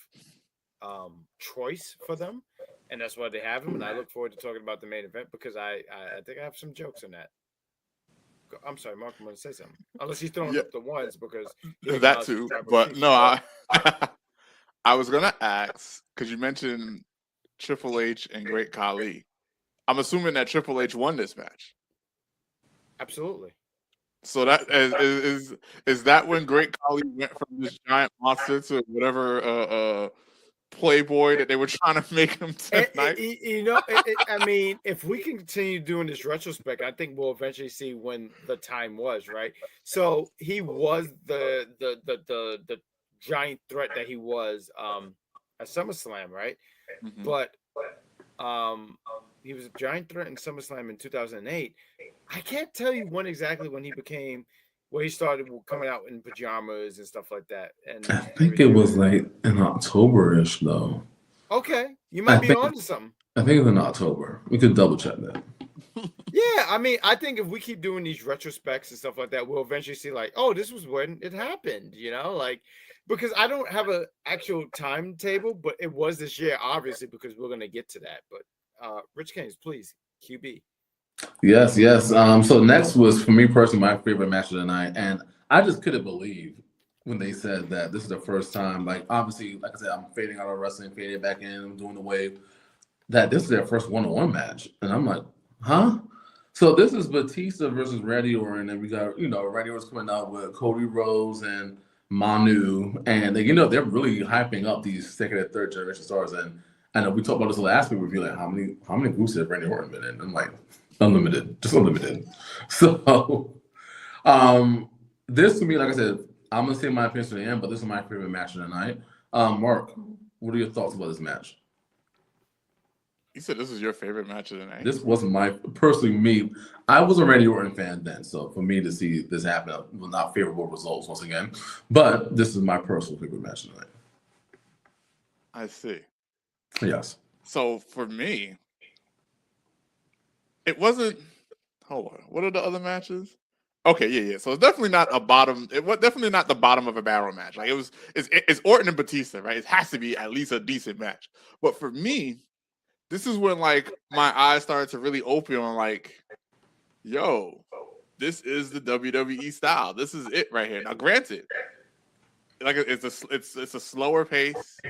choice for them, and that's why they have him. And I look forward to talking about the main event because I think I have some jokes in that. I'm sorry, Mark, I'm going to say something. Unless he's throwing up the ones because that too. But no, I was going to ask because you mentioned Triple H and Great Khali. I'm assuming that Triple H won this match. Absolutely. So that is that when Great Khali went from this giant monster to whatever Playboy that they were trying to make him tonight? I mean, if we continue doing this retrospect, I think we'll eventually see when the time was, right? So he was the giant threat that he was at SummerSlam, right? Mm-hmm. But he was a giant threat in SummerSlam in 2008. I can't tell you when he became, where he started coming out in pajamas and stuff like that. And I think it was like in October-ish, though. Okay, you might be on to something. I think it's in October. We could double check that. Yeah, I mean, I think if we keep doing these retrospects and stuff like that, we'll eventually see this was when it happened, because I don't have an actual timetable, but it was this year, obviously, because we're going to get to that. But Rich Gaines, please, QB. Yes. So next was, for me personally, my favorite match of the night. And I just couldn't believe when they said that this is the first time, obviously, like I said, I'm fading out of wrestling, fading back in, I'm doing the wave, that this is their first one-on-one match. And I'm like, huh? So this is Batista versus Randy Orton, and we got, Randy Orton's coming out with Cody Rhodes and Manu, and they're really hyping up these second and third generation stars. And I know we talked about this last week review, how many groups have Randy Orton been in? I'm like, unlimited. So this to me, like I said, I'm gonna say my opinion to the end, but this is my favorite match of the night. Mark, what are your thoughts about this match? You said this is your favorite match of the night. This wasn't personally me. I was a Randy Orton fan then, so for me to see this happen, well, not favorable results once again, but this is my personal favorite match of the night. I see. Yes. So for me, it wasn't. Hold on. What are the other matches? Okay, yeah. So it's definitely not a bottom. It was definitely not the bottom of a barrel match. It's Orton and Batista, right? It has to be at least a decent match. But for me, this is when my eyes started to really open on this is the WWE style. This is it right here. Now, granted, like it's a slower pace.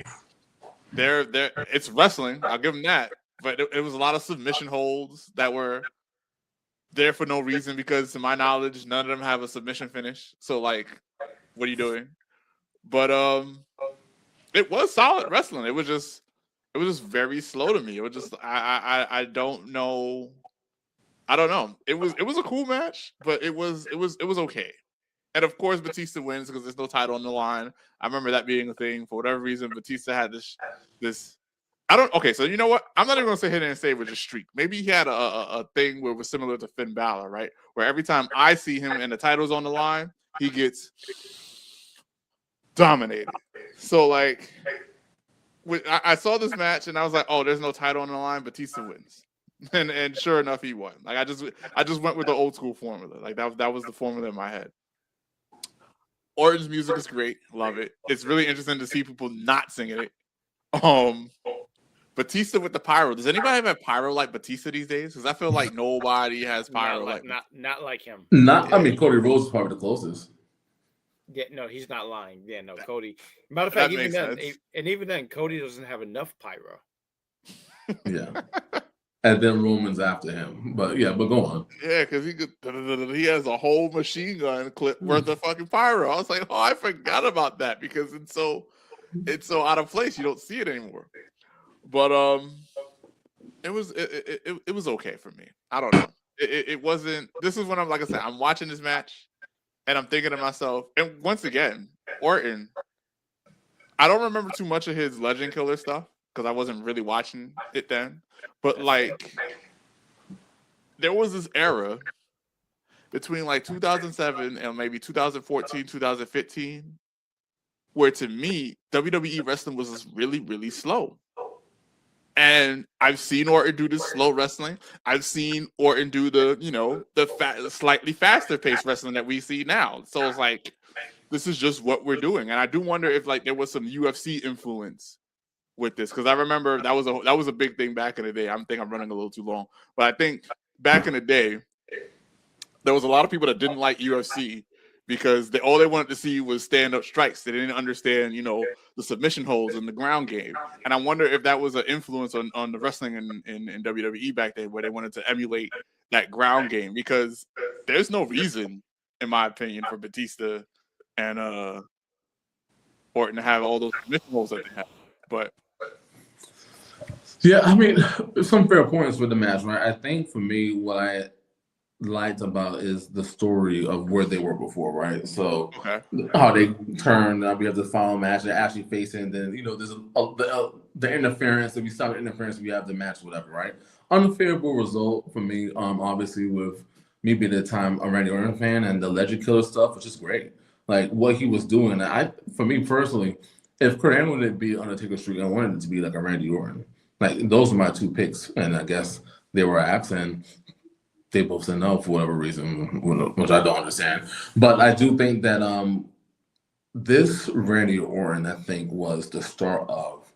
It's wrestling. I'll give them that. But it was a lot of submission holds that were there for no reason because, to my knowledge, none of them have a submission finish. So, like, what are you doing? But it was solid wrestling. It was just very slow to me. It was just I don't know. I don't know. It was a cool match, but it was okay. And of course, Batista wins because there's no title on the line. I remember that being a thing. For whatever reason, Batista had this. I don't. Okay, so you know what? I'm not even gonna say hit and save with a streak. Maybe he had a thing where it was similar to Finn Balor, right? Where every time I see him and the title's on the line, he gets dominated. So like, I saw this match and I was like, oh, there's no title on the line. Batista wins. And sure enough, he won. Like I just went with the old school formula. Like that was the formula in my head. Orton's music is great, love it. It's really interesting to see people not singing it. Batista with the pyro. Does anybody have pyro like Batista these days? Because I feel like nobody has pyro not like him. I mean, Cody Rhodes is probably the closest. Yeah, no, he's not lying. Yeah, no, Cody. Matter of fact, even then, Cody doesn't have enough pyro. Yeah. And then Roman's after him. But go on. Yeah, because he has a whole machine gun clip worth of fucking pyro. I was like, oh, I forgot about that because it's so out of place. You don't see it anymore. But it was okay for me. I don't know. It wasn't. This is when I'm, like I said, I'm watching this match and I'm thinking to myself, and once again, Orton, I don't remember too much of his Legend Killer stuff because I wasn't really watching it then. But like, there was this era between like 2007 and maybe 2014, 2015, where to me, WWE wrestling was just really, really slow. And I've seen Orton do this slow wrestling. I've seen Orton do the slightly faster paced wrestling that we see now. So it's like, this is just what we're doing. And I do wonder if like there was some UFC influence with this, because I remember that was a big thing back in the day. I think I'm running a little too long, but I think back in the day there was a lot of people that didn't like UFC because all they wanted to see was stand-up strikes. They didn't understand, the submission holds and the ground game. And I wonder if that was an influence on the wrestling in WWE back then, where they wanted to emulate that ground game, because there's no reason, in my opinion, for Batista and Orton to have all those submission holds that they have. But yeah, I mean, some fair points with the match, right? I think for me, what I liked about is the story of where they were before, right? So how they turned, we have the final match, they're actually facing, then there's the interference. If you stop the interference, we have the match, whatever, right? Unfavorable result for me, obviously, with me being at the time a Randy Orton fan, and the Legend Killer stuff was just great. Like what he was doing. For me personally, if Kurt Angle didn't be Undertaker Street, I wanted it to be like a Randy Orton. Like those are my two picks, and I guess they were asked, and they both said no for whatever reason, which I don't understand. But I do think that this Randy Orton, I think, was the start of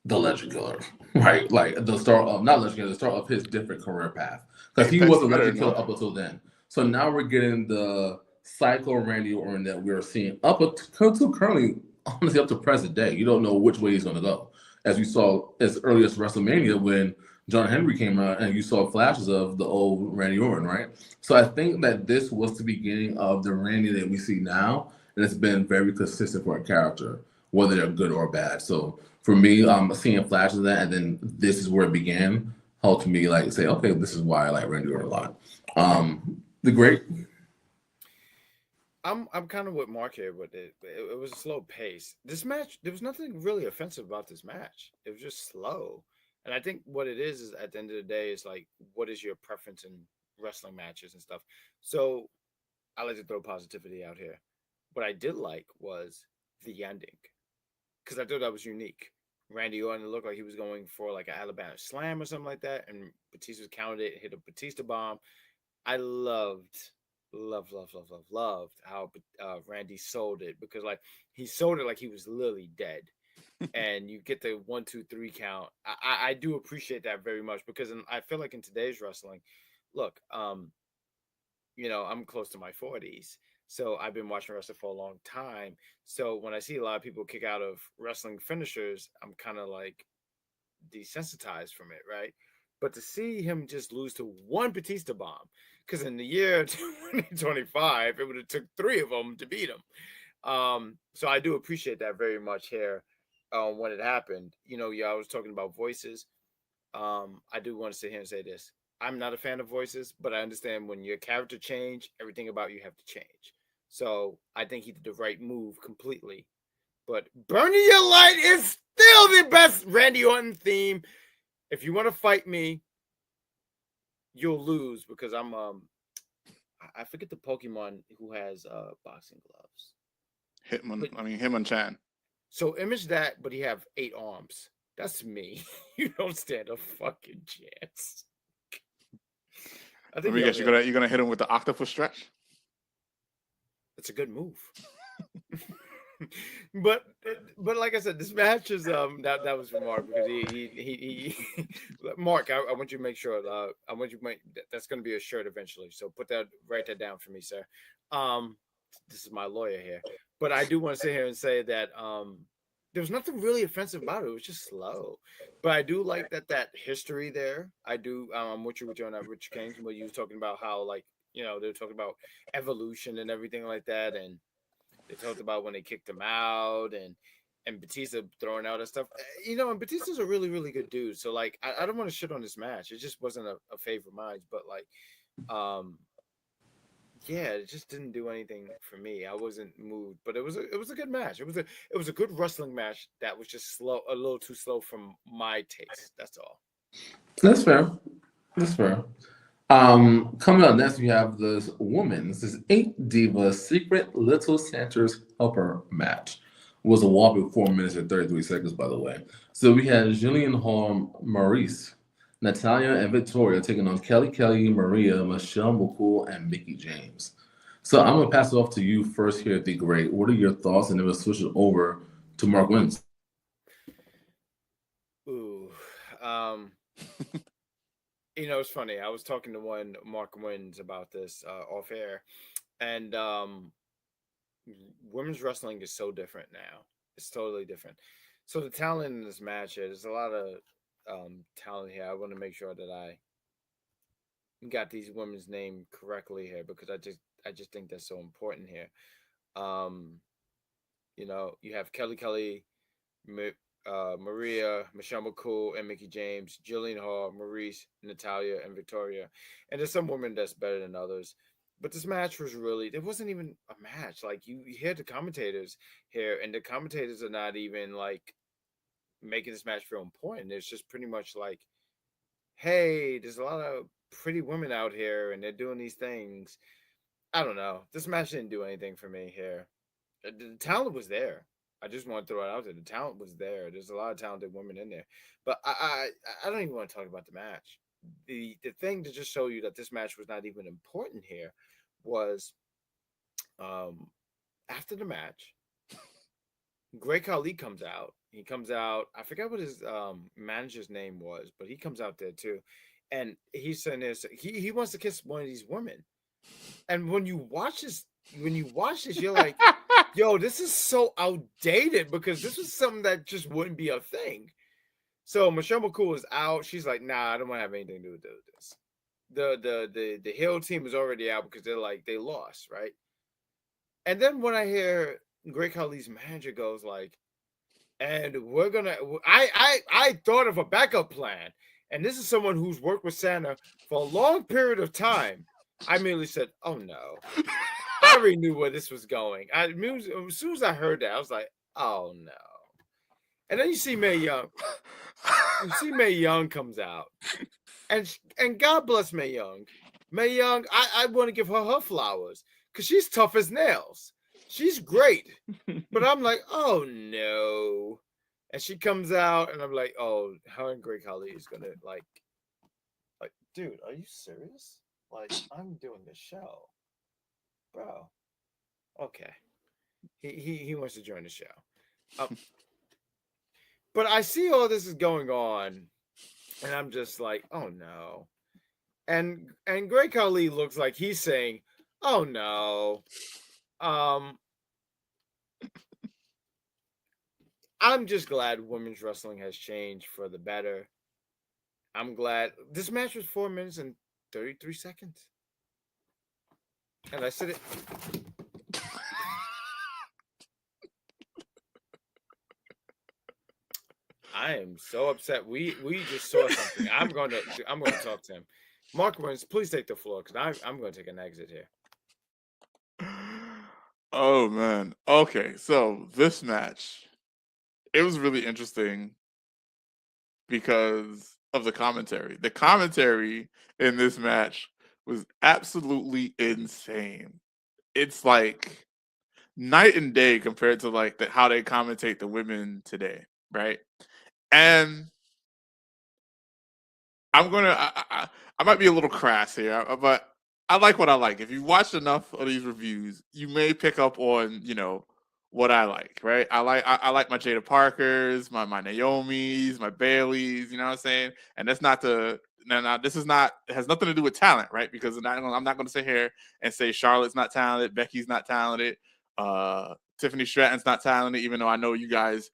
the Legend Killer, right? Like the start of, not Legend Killer, the start of his different career path, because he was a Legend Killer up until then. So now we're getting the Psycho Randy Orton that we're seeing up until currently, honestly, up to present day. You don't know which way he's going to go. As we saw as early as WrestleMania when John Henry came out and you saw flashes of the old Randy Orton, right? So I think that this was the beginning of the Randy that we see now, and it's been very consistent for a character, whether they're good or bad. So for me, seeing flashes of that, and then this is where it began, helped me like say, okay, this is why I like Randy Orton a lot. The great. I'm kind of with Mark here with it. It was a slow pace. This match, there was nothing really offensive about this match. It was just slow. And I think what it is at the end of the day is like, what is your preference in wrestling matches and stuff? So I like to throw positivity out here. What I did like was the ending, because I thought that was unique. Randy Orton looked like he was going for like an Alabama slam or something like that, and Batista counted it, hit a Batista bomb. I loved how Randy sold it, because like he sold it like he was literally dead. And you get the 1, 2, 3 count. I do appreciate that very much, because I feel like in today's wrestling, look, I'm close to my 40s. So I've been watching wrestling for a long time. So when I see a lot of people kick out of wrestling finishers, I'm kind of like desensitized from it, right? But to see him just lose to one Batista bomb, because in the year 2025, it would have took three of them to beat him. So I do appreciate that very much here. When it happened, yeah, I was talking about voices. I do want to sit here and say this. I'm not a fan of voices, but I understand when your character change, everything about you have to change. So I think he did the right move completely. But Burning Your Light is still the best Randy Orton theme. If you want to fight me, you'll lose because I forget the Pokemon who has boxing gloves. Hitmonchan. So image that, but he have 8 arms. That's me. You don't stand a fucking chance. I think you're gonna hit him with the octopus stretch. It's a good move. but like I said, this match is that was from Mark because he Mark, I want you to make sure I want you to make that's going to be a shirt eventually. So write that down for me, sir. This is my lawyer here, but I do want to sit here and say that there was nothing really offensive about it. It was just slow, but I do like that history there. I do. I'm with you on that, Rich Kings, where you were talking about how they were talking about evolution and everything like that, and they talked about when they kicked him out and Batista throwing out and stuff. And Batista's a really, really good dude. So I don't want to shit on this match. It just wasn't a favorite of mine. But yeah, it just didn't do anything for me. I wasn't moved, but it was a good match. It was a good wrestling match that was just slow, a little too slow from my taste. That's all. That's fair. That's fair. Coming up next, we have this 8 Divas Secret Little Santa's Helper match. It was a whopping 4 minutes and 33 seconds, by the way. So we had Jillian Hall, Maurice, Natalia, and Victoria taking on Kelly, Maria, Michelle McCool, and Mickie James. So I'm gonna pass it off to you first here at the Great. What are your thoughts? And then we'll switch it over to Mark Wins. Ooh, it's funny. I was talking to one Mark Wins about this off air, and women's wrestling is so different now. It's totally different. So the talent in this match, there's a lot of talent here. I want to make sure that I got these women's name correctly here because I just think that's so important here. You have Kelly, Maria, Michelle McCool, and Mickie James, Jillian Hall, Maurice, Natalia, and Victoria. And there's some women that's better than others. But this match was it wasn't even a match. You hear the commentators here, and the commentators are not even making this match feel important. It's just pretty much hey, there's a lot of pretty women out here, and they're doing these things. I don't know. This match didn't do anything for me here. The talent was there. I just want to throw it out there. The talent was there. There's a lot of talented women in there. But I don't even want to talk about the match. The thing to just show you that this match was not even important here was after the match, Great Khali comes out. He comes out. I forgot what his manager's name was, but he comes out there too. And he's saying this. He wants to kiss one of these women. And when you watch this, you're like, yo, this is so outdated because this was something that just wouldn't be a thing. So Michelle McCool is out. She's like, nah, I don't want to have anything to do with this. The heel team is already out because they lost, right? And then when I hear Great Khali's manager goes and we're gonna I thought of a backup plan. And this is someone who's worked with Santa for a long period of time. I immediately said, oh no. I already knew where this was going. As soon as I heard that, I was like, oh no. And then you see Mae Young. You see Mae Young comes out. And God bless Mae Young. Mae Young, I want to give her flowers because she's tough as nails. She's great. But I'm like, oh no. And she comes out and I'm like, oh, her and Great Khali is gonna dude, are you serious? I'm doing the show. Bro. Okay. He wants to join the show. But I see all this is going on, and I'm just like, oh no. And Great Khali looks like he's saying, "Oh no, I'm just glad women's wrestling has changed for the better. I'm glad this match was 4 minutes and 33 seconds, and I said it." I am so upset. We just saw something. I'm going to talk to him. Mark Burns, please take the floor because I'm going to take an exit here. Oh man. Okay, so this match, it was really interesting because of the commentary. The commentary in this match was absolutely insane. It's like night and day compared to like how they commentate the women today, right? And I might be a little crass here, but I like what I like. If you watch enough of these reviews, you may pick up on, what I like, right? I like my Jada Parkers, my Naomis, my Baileys, you know what I'm saying? And that's not now this is not, it has nothing to do with talent, right? Because I'm not going to sit here and say Charlotte's not talented, Becky's not talented, Tiffany Stratton's not talented, even though I know you guys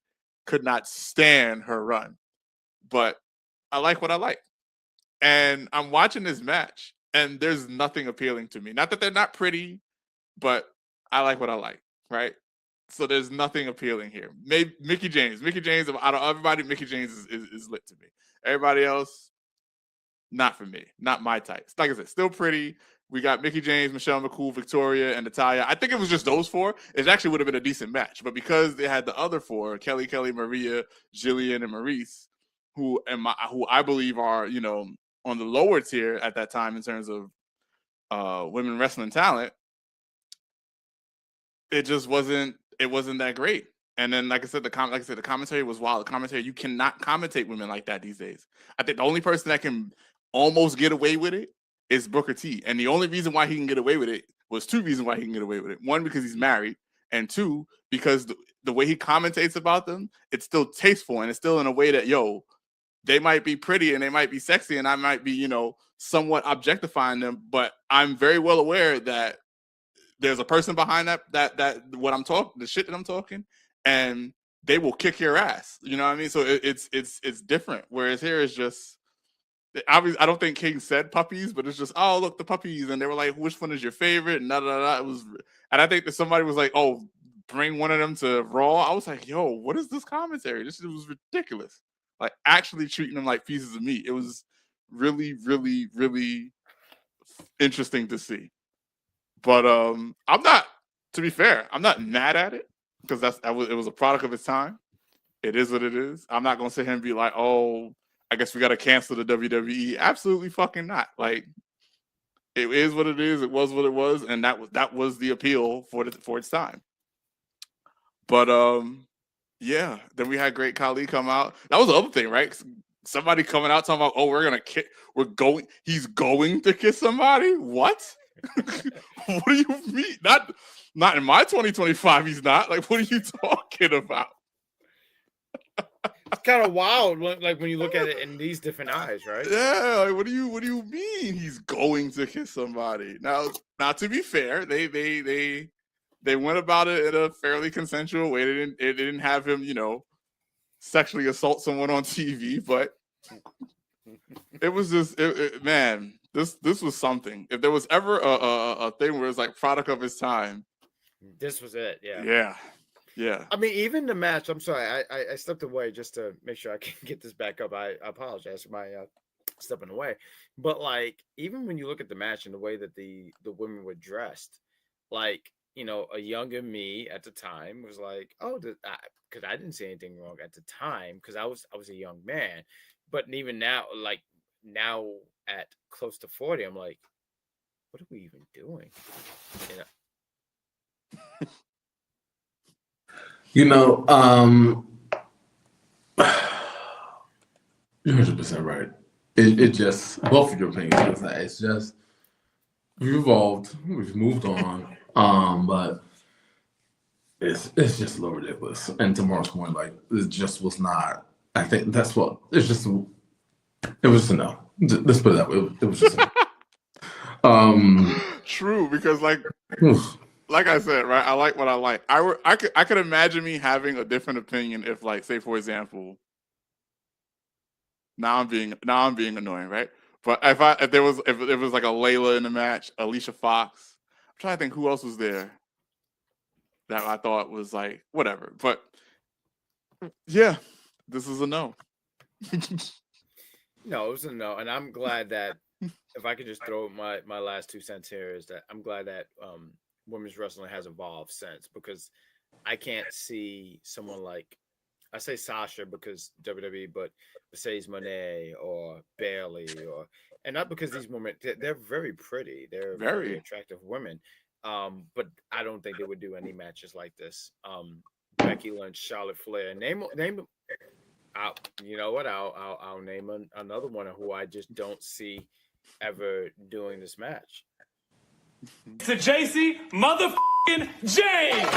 could not stand her run. But I like what I like. And I'm watching this match, and there's nothing appealing to me. Not that they're not pretty, but I like what I like, right? So there's nothing appealing here. Maybe Mickie James, out of everybody, Mickie James is lit to me. Everybody else, not for me. Not my type. Like I said, still pretty. We got Mickie James, Michelle McCool, Victoria, and Natalya. I think it was just those four. It actually would have been a decent match. But because they had the other four, Kelly, Maria, Jillian, and Maurice, who I believe are, on the lower tier at that time in terms of women wrestling talent, it just wasn't that great. And then, like I said, the commentary was wild. The commentary, you cannot commentate women like that these days. I think the only person that can almost get away with it is Booker T. And the only reason why he can get away with it was two reasons why he can get away with it. One, because he's married, and two, because the way he commentates about them, it's still tasteful, and it's still in a way that, they might be pretty and they might be sexy, and I might be, somewhat objectifying them, but I'm very well aware that there's a person behind that what I'm talking, the shit that I'm talking, and they will kick your ass. You know what I mean? So it's different. Whereas here is just, obviously, I don't think King said puppies, but it's just, oh, look, the puppies, and they were like, which one is your favorite? And it was, and I think that somebody was like, oh, bring one of them to Raw. I was like, yo, what is this commentary? This was ridiculous. Like, actually treating them like pieces of meat. It was really, really, really interesting to see. But I'm not, to be fair, I'm not mad at it, because it was a product of its time. It is what it is. I'm not gonna sit here and be like, oh, I guess we gotta cancel the WWE. Absolutely fucking not. Like, it is what it is. It was what it was, and that was the appeal for its time. But yeah, then we had Great Khali come out. That was the other thing, right? Somebody coming out talking about, oh, he's going to kiss somebody? What? What do you mean? Not in my 2025, he's not. Like, what are you talking about? It's kind of wild, like when you look at it in these different eyes, right? Yeah, like, what do you mean he's going to kiss somebody? Now to be fair, they went about it in a fairly consensual way. It didn't have him, sexually assault someone on TV, but it was just, man, this was something. If there was ever a thing where it's like product of his time, this was it. Yeah. I mean, even the match. I'm sorry, I stepped away just to make sure I can get this back up. I apologize for my stepping away, but like, even when you look at the match and the way that the women were dressed, like, a younger me at the time was like, oh, because I didn't say anything wrong at the time, because I was a young man. But even now, like now at close to 40, I'm like, what are we even doing? 100% right. It just, both of your opinions. It's just, we've evolved, we've moved on. But it's just a little ridiculous. And to Mark's point, like, it just was not. I think that's what it was just a no. Let's put it that way. It was just a no. True, because oof. like I said, right? I like what I like. I could imagine me having a different opinion if, like, say for example, now I'm being annoying, right? But if there was like a Layla in the match, Alicia Fox, I'm trying to think who else was there that I thought was like whatever. But yeah, this is a no. No, it was a no, and I'm glad that if I could just throw my last 2 cents here is that I'm glad that women's wrestling has evolved since, because I can't see someone like, I say Sasha because WWE, but Mercedes Moné or Bailey, and not because these women, they're very pretty, they're very Very. attractive women, but I don't think they would do any matches like this. Becky Lynch, Charlotte Flair, name. You know what? I'll name another one who I just don't see ever doing this match. To JC motherfucking James.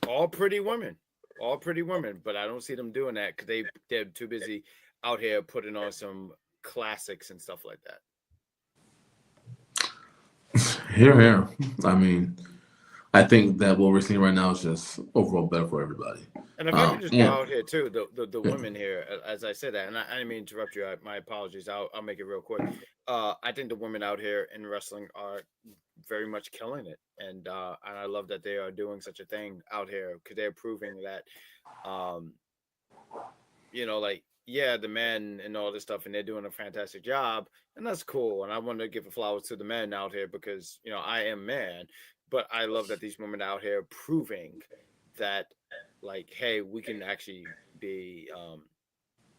All pretty women, but I don't see them doing that because they're too busy out here putting on some classics and stuff like that. Here. I mean, I think that what we're seeing right now is just overall better for everybody. And if I could just go out here too, the Yeah. women here, as I said that, and I didn't mean to interrupt you. My apologies. I'll make it real quick. I think the women out here in wrestling are very much killing it, and I love that they are doing such a thing out here because they're proving that, like, yeah, the men and all this stuff, and they're doing a fantastic job, and that's cool. And I want to give the flowers to the men out here because I am man, but I love that these women out here proving that, like, hey, we can actually be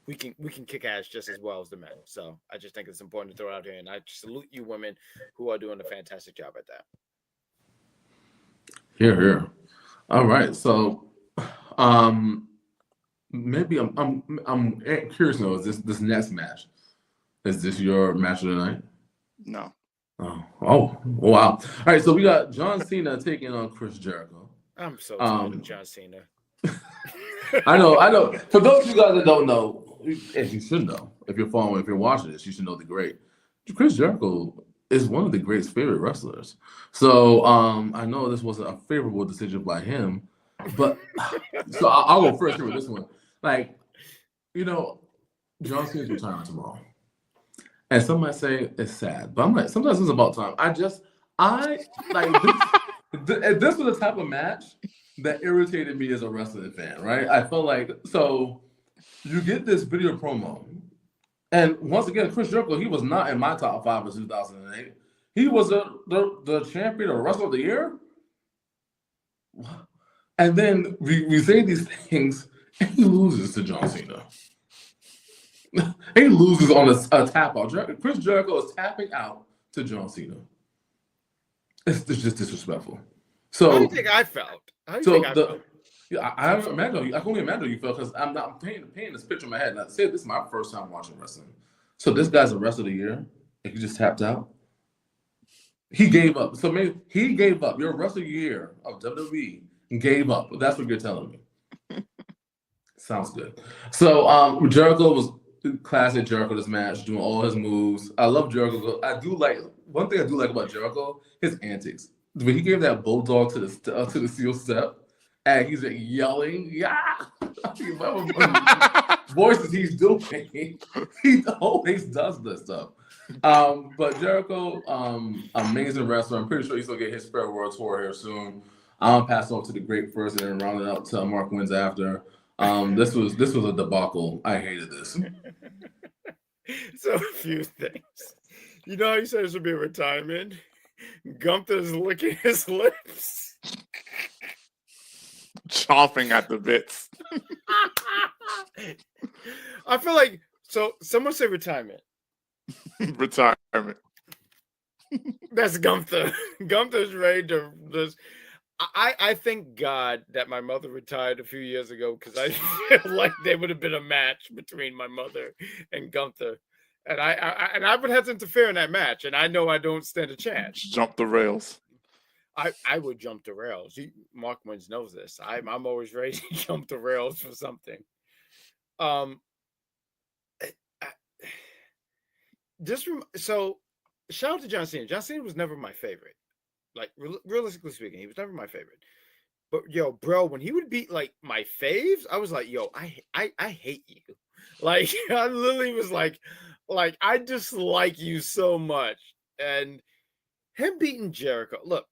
we can kick ass just as well as the men. So I just think it's important to throw it out here, and I salute you women who are doing a fantastic job at that. Here. All right. So maybe I'm curious to know, is this next match, is this your match of the night? No. Oh wow. All right, so we got John Cena taking on Chris Jericho. I'm so tired of John Cena. I know. For those of you guys that don't know, and you should know, if you're watching this, you should know the great Chris Jericho is one of the great's favorite wrestlers. So I know this wasn't a favorable decision by him, but so I'll go first here with this one. Like, John Cena's retiring tomorrow. And some might say it's sad, but I'm like, sometimes it's about time. I like this. This was the type of match that irritated me as a wrestling fan, right? I felt like, so you get this video promo, and once again, Chris Jericho, he was not in my top 5 of 2008. He was the champion or wrestler of the year. And then we say these things, and he loses to John Cena. He loses on a tap out. Chris Jericho is tapping out to John Cena. It's just disrespectful. So how do you think I felt? How do you think I felt? Yeah, I can only imagine how you felt, because I'm painting this picture in my head. And I said this is my first time watching wrestling. So this guy's a wrestler of the year, and he just tapped out. He gave up. So maybe he gave up. You're a wrestler of the year of WWE and gave up. That's what you're telling me. Sounds good. So Jericho was classic Jericho this match, doing all his moves. I love Jericho. One thing I do like about Jericho, his antics. When he gave that bulldog to the steel step, and he's like yelling, yeah, voices he's doing. He always does this stuff. But Jericho, amazing wrestler. I'm pretty sure he's gonna get his fair world tour here soon. I'll pass on to the great first and then round it out to Mark wins after. This was a debacle. I hated this. So a few things. You know how you said it should be a retirement? Gunther's licking his lips. Chomping at the bits. I feel like, so someone say retirement. Retirement. That's Gunther. Gunther's ready to just. I thank God that my mother retired a few years ago, because I feel like there would have been a match between my mother and Gunther, and I would have to interfere in that match, and I know I don't stand a chance. Jump the rails. I would jump the rails. Mark Wins knows this. I'm always ready to jump the rails for something. So shout out to John Cena. John Cena was never my favorite. Like realistically speaking, he was never my favorite. But yo, bro, when he would beat like my faves, I was like, yo, I hate you. Like I literally was like I dislike you so much. And him beating Jericho. Look,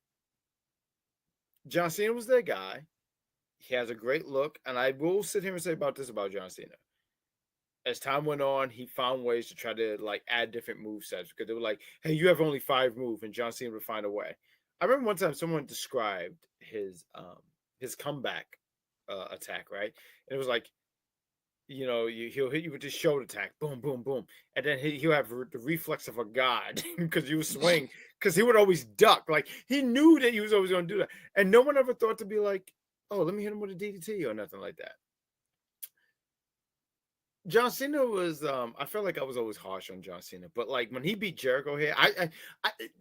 John Cena was their guy. He has a great look, and I will sit here and say about this about John Cena. As time went on, he found ways to try to like add different move sets because they were like, "Hey, you have only 5 moves," and John Cena would find a way. I remember one time someone described his comeback attack, right? And it was like, he'll hit you with his shoulder attack, boom, boom, boom, and then he'll have the reflex of a god because you swing because he would always duck. Like he knew that he was always going to do that, and no one ever thought to be like, "Oh, let me hit him with a DDT" or nothing like that. John Cena was I felt like I was always harsh on John Cena, but like when he beat Jericho here, I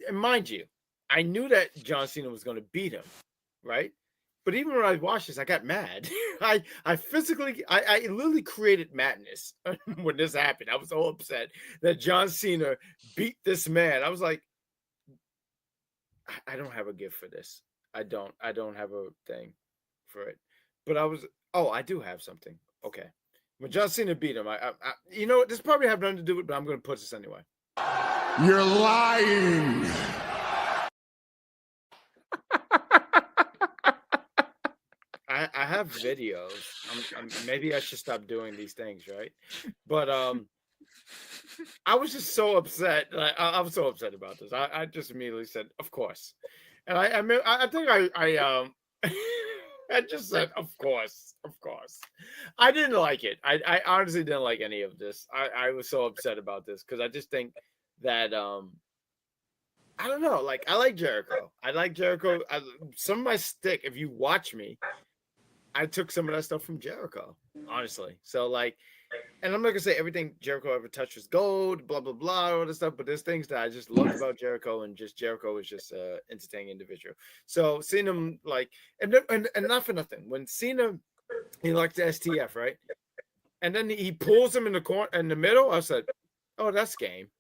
and mind you, I knew that John Cena was going to beat him, right? But even when I watched this, I got mad. I literally created madness when this happened. I was so upset that John Cena beat this man. I was like, I don't have a gift for this. I don't have a thing for it. But I do have something. Okay. When John Cena beat him, you know what? This probably have nothing to do with it, but I'm going to put this anyway. You're lying. I have videos. Maybe I should stop doing these things, right? But I was just so upset. Like, I was so upset about this. I just immediately said, "Of course," and I think I I just said, "Of course, of course." I didn't like it. I honestly didn't like any of this. I was so upset about this because I just think that I don't know. Like I like Jericho. Some of my stick. If you watch me, I took some of that stuff from Jericho, honestly. So like, and I'm not gonna say everything Jericho ever touched was gold, blah blah blah, all this stuff. But there's things that I just loved about Jericho, and just Jericho is just an entertaining individual. So seeing him like, and not for nothing, when Cena he liked the STF, right? And then he pulls him in the corner in the middle. I said, "Oh, that's game."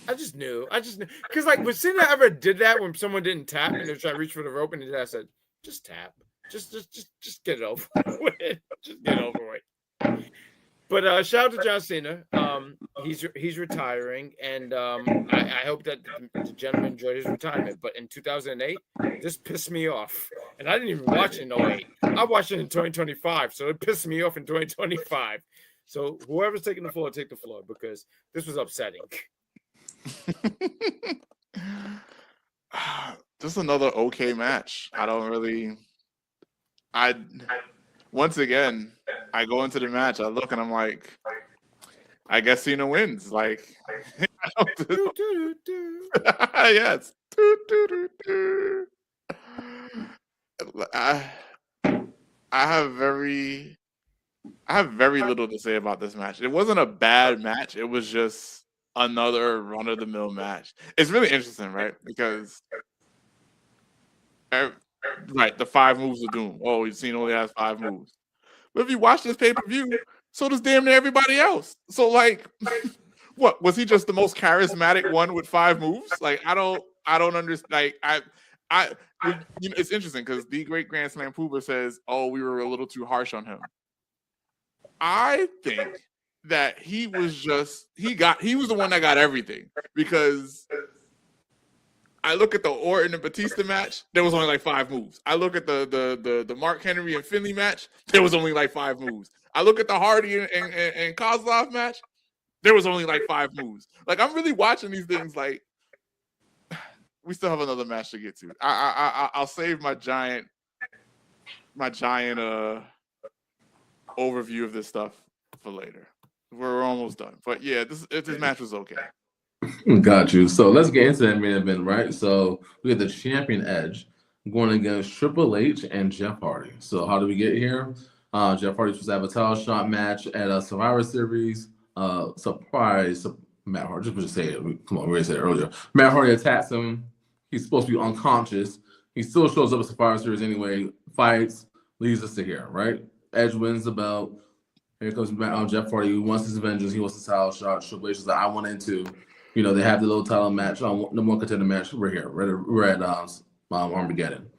I just knew because like when Cena ever did that when someone didn't tap and they were trying to reach for the rope, and I said, "Just tap." Just get it over with. Just get over it. But shout out to John Cena. He's retiring, and I hope that the gentleman enjoyed his retirement. But in 2008, this pissed me off, and I didn't even watch it in 08. I watched it in 2025, so it pissed me off in 2025. So whoever's taking the floor, take the floor because this was upsetting. Just another okay match. Once again, I go into the match, I look and I'm like, I guess Cena wins. Like, yes. I have very little to say about this match. It wasn't a bad match. It was just another run-of-the-mill match. It's really interesting, right? Because right, the 5 moves of doom. Oh, Cena only has 5 moves. But if you watch this pay-per-view, so does damn near everybody else. So like, what was he just the most charismatic one with 5 moves? Like, I don't understand. Like, it's interesting because the great Grand Slam Poober says, "Oh, we were a little too harsh on him." I think that he was the one that got everything because. I look at the Orton and Batista match, there was only like 5 moves. I look at the Mark Henry and Finley match, there was only like 5 moves. I look at the Hardy and Kozlov match, there was only like 5 moves. Like I'm really watching these things like we still have another match to get to. I'll save my giant overview of this stuff for later. We're almost done. But yeah, this match was okay. Got you. So let's get into that main event, right? So we have the champion Edge going against Triple H and Jeff Hardy. So how do we get here? Jeff Hardy was supposed to have a title shot match at a Survivor Series. Surprise, Matt Hardy. Just say it. Come on, we already said it earlier. Matt Hardy attacks him. He's supposed to be unconscious. He still shows up at Survivor Series anyway. Fights, leads us to here, right? Edge wins the belt. Here comes Jeff Hardy. He wants his vengeance. He wants the title shot. Triple H is like, I want it too. You know, they have the little title match, number one contender match. We're here. We're at Armageddon.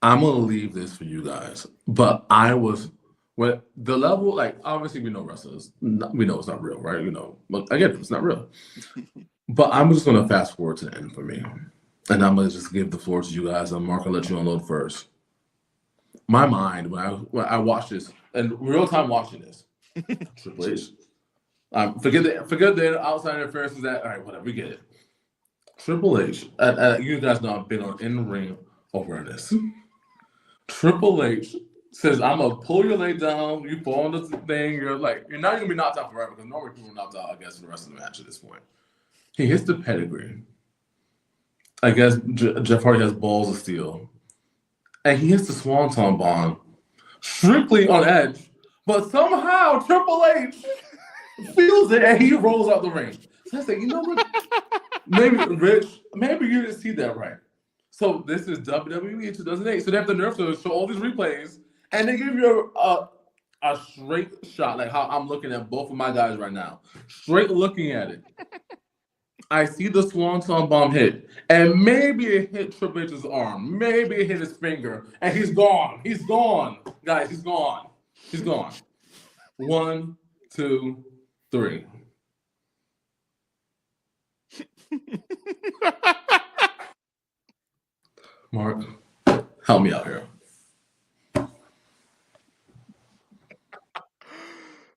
I'm gonna leave this for you guys, but when the level, like, obviously we know wrestlers, we know it's not real, right? You know, but again, it's not real. But I'm just gonna fast forward to the end for me, and I'm gonna just give the floor to you guys. I'm gonna let you unload first. My mind when I watched this, and real time watching this, Triple H. Forget the outside interferences. That all right, whatever, we get it. Triple H. You guys know I've been on in-ring awareness. Triple H says, "I'm gonna pull your leg down. You fall on the thing. You're not gonna be knocked out forever because normally people are knocked out, I guess, for the rest of the match at this point." He hits the pedigree. I guess Jeff Hardy has balls of steel, and he hits the Swanton bomb strictly on Edge, but somehow Triple H feels it and he rolls out the ring. So I say, you know what? Maybe Rich, maybe you didn't see that right. So this is WWE 2008. So they have the nerve to show all these replays, and they give you a straight shot, like how I'm looking at both of my guys right now. Straight looking at it. I see the Swanton bomb hit, and maybe it hit Triple H's arm. Maybe it hit his finger, and he's gone. He's gone. Guys, he's gone. He's gone. 1, 2, 3. Mark, help me out here.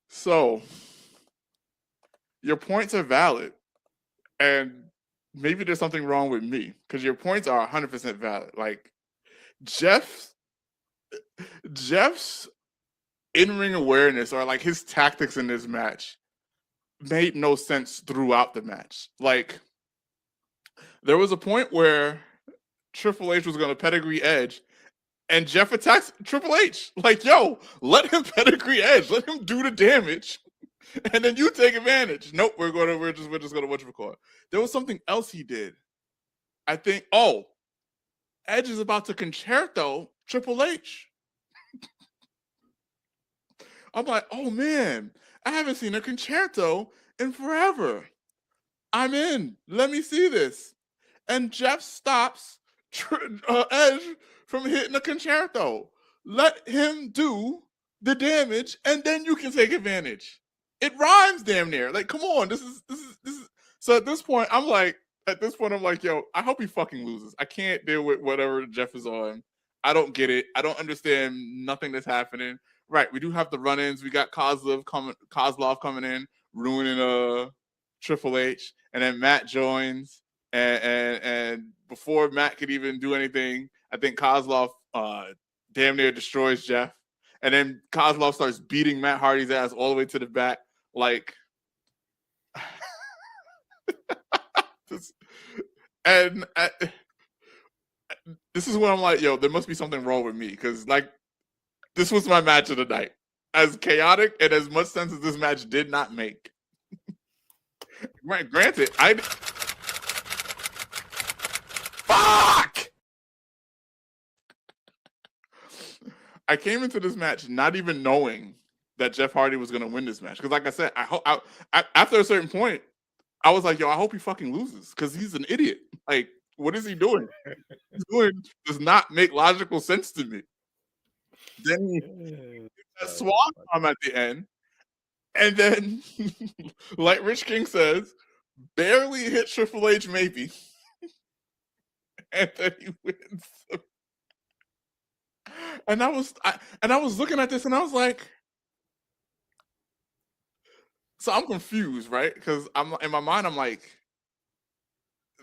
So, your points are valid, and maybe there's something wrong with me because your points are 100% valid. Like Jeff's in-ring awareness or like his tactics in this match made no sense throughout the match. Like there was a point where Triple H was going to pedigree Edge, and Jeff attacks Triple H. Like, yo, let him pedigree Edge, let him do the damage, and then you take advantage. Nope, we're just gonna whatchamacallit. There was something else he did. I think. Oh, Edge is about to concerto Triple H. I'm like, oh man, I haven't seen a concerto in forever. I'm in. Let me see this. And Jeff stops Edge from hitting a concerto. Let him do the damage, and then you can take advantage. It rhymes damn near. Like, come on, this is. So at this point, I'm like, yo, I hope he fucking loses. I can't deal with whatever Jeff is on. I don't get it. I don't understand nothing that's happening. Right, we do have the run-ins. We got Kozlov coming in, ruining Triple H, and then Matt joins, and before Matt could even do anything, I think Kozlov damn near destroys Jeff, and then Kozlov starts beating Matt Hardy's ass all the way to the back, like. This is when I'm like, yo, there must be something wrong with me, because like. This was my match of the night. As chaotic and as much sense as this match did not make. Granted, Fuck! I came into this match not even knowing that Jeff Hardy was going to win this match. Because like I said, after a certain point, I was like, yo, I hope he fucking loses. Because he's an idiot. Like, what is he doing? He's doing does not make logical sense to me. Then he that swan bomb at the end, and then, like Rich King says, barely hit Triple H, maybe, and then he wins. And I was looking at this, and I was like, so I'm confused, right? Because I'm in my mind, I'm like,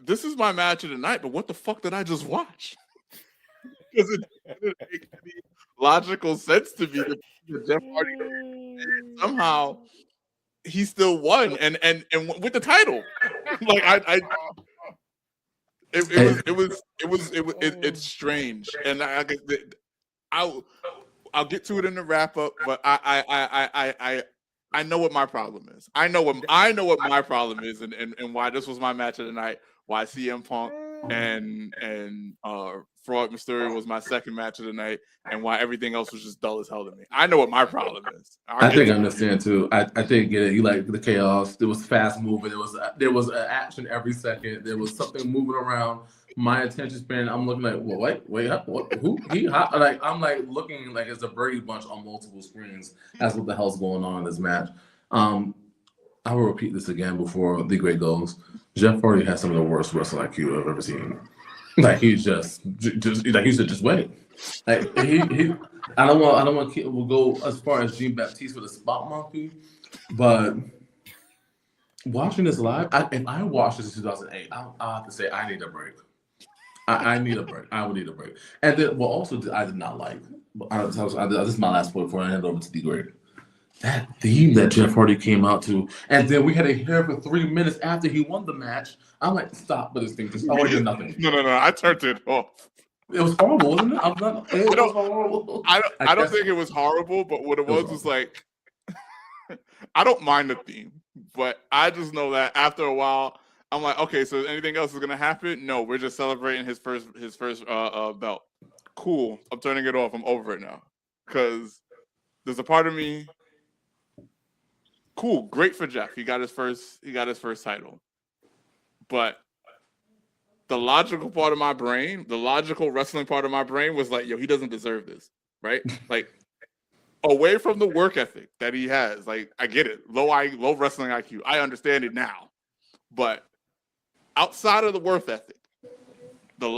this is my match of the night, but what the fuck did I just watch? Because it didn't make any logical sense to me that Jeff Hardy somehow he still won and with the title. Like it's strange, and I'll get to it in the wrap up, but I know what my problem is. I know what my problem is, and why this was my match of the night. Why CM Punk and Fraud Mysterio was my second match of the night, and why everything else was just dull as hell to me. I know what my problem is. I think I understand too. I think get it. You like the chaos. There was fast moving. There was action every second. There was something moving around. My attention span. I'm looking like, well, wait, what? Who? He? How? Like I'm like looking like it's a Brady Bunch on multiple screens. That's what the hell's going on in this match. I will repeat this again before the great goes. Jeff Hardy has some of the worst wrestling IQ I've ever seen. Like he just like he should just wait. Like he I don't want to we'll go as far as Jean Baptiste with a spot monkey, but watching this live, if I watched this in 2008, I'll have to say I need a break. I need a break. I would need a break. And then what also I did not like. This is my last point before I hand over to D Great. That theme that Jeff Hardy came out to, and then we had to hear for 3 minutes after he won the match. I'm like, stop with this thing. I want to hear nothing. No. I turned it off. It was horrible, wasn't it? I don't think it was horrible, but what it was like, I don't mind the theme, but I just know that after a while, I'm like, okay, so anything else is gonna happen? No, we're just celebrating his first belt. Cool. I'm turning it off. I'm over it now, because there's a part of me. Cool, great for Jeff. He got his first title. But the logical part of my brain, the logical wrestling part of my brain was like, yo, he doesn't deserve this, right? Like, away from the work ethic that he has, like, I get it. Low wrestling IQ. I understand it now. But outside of the work ethic, the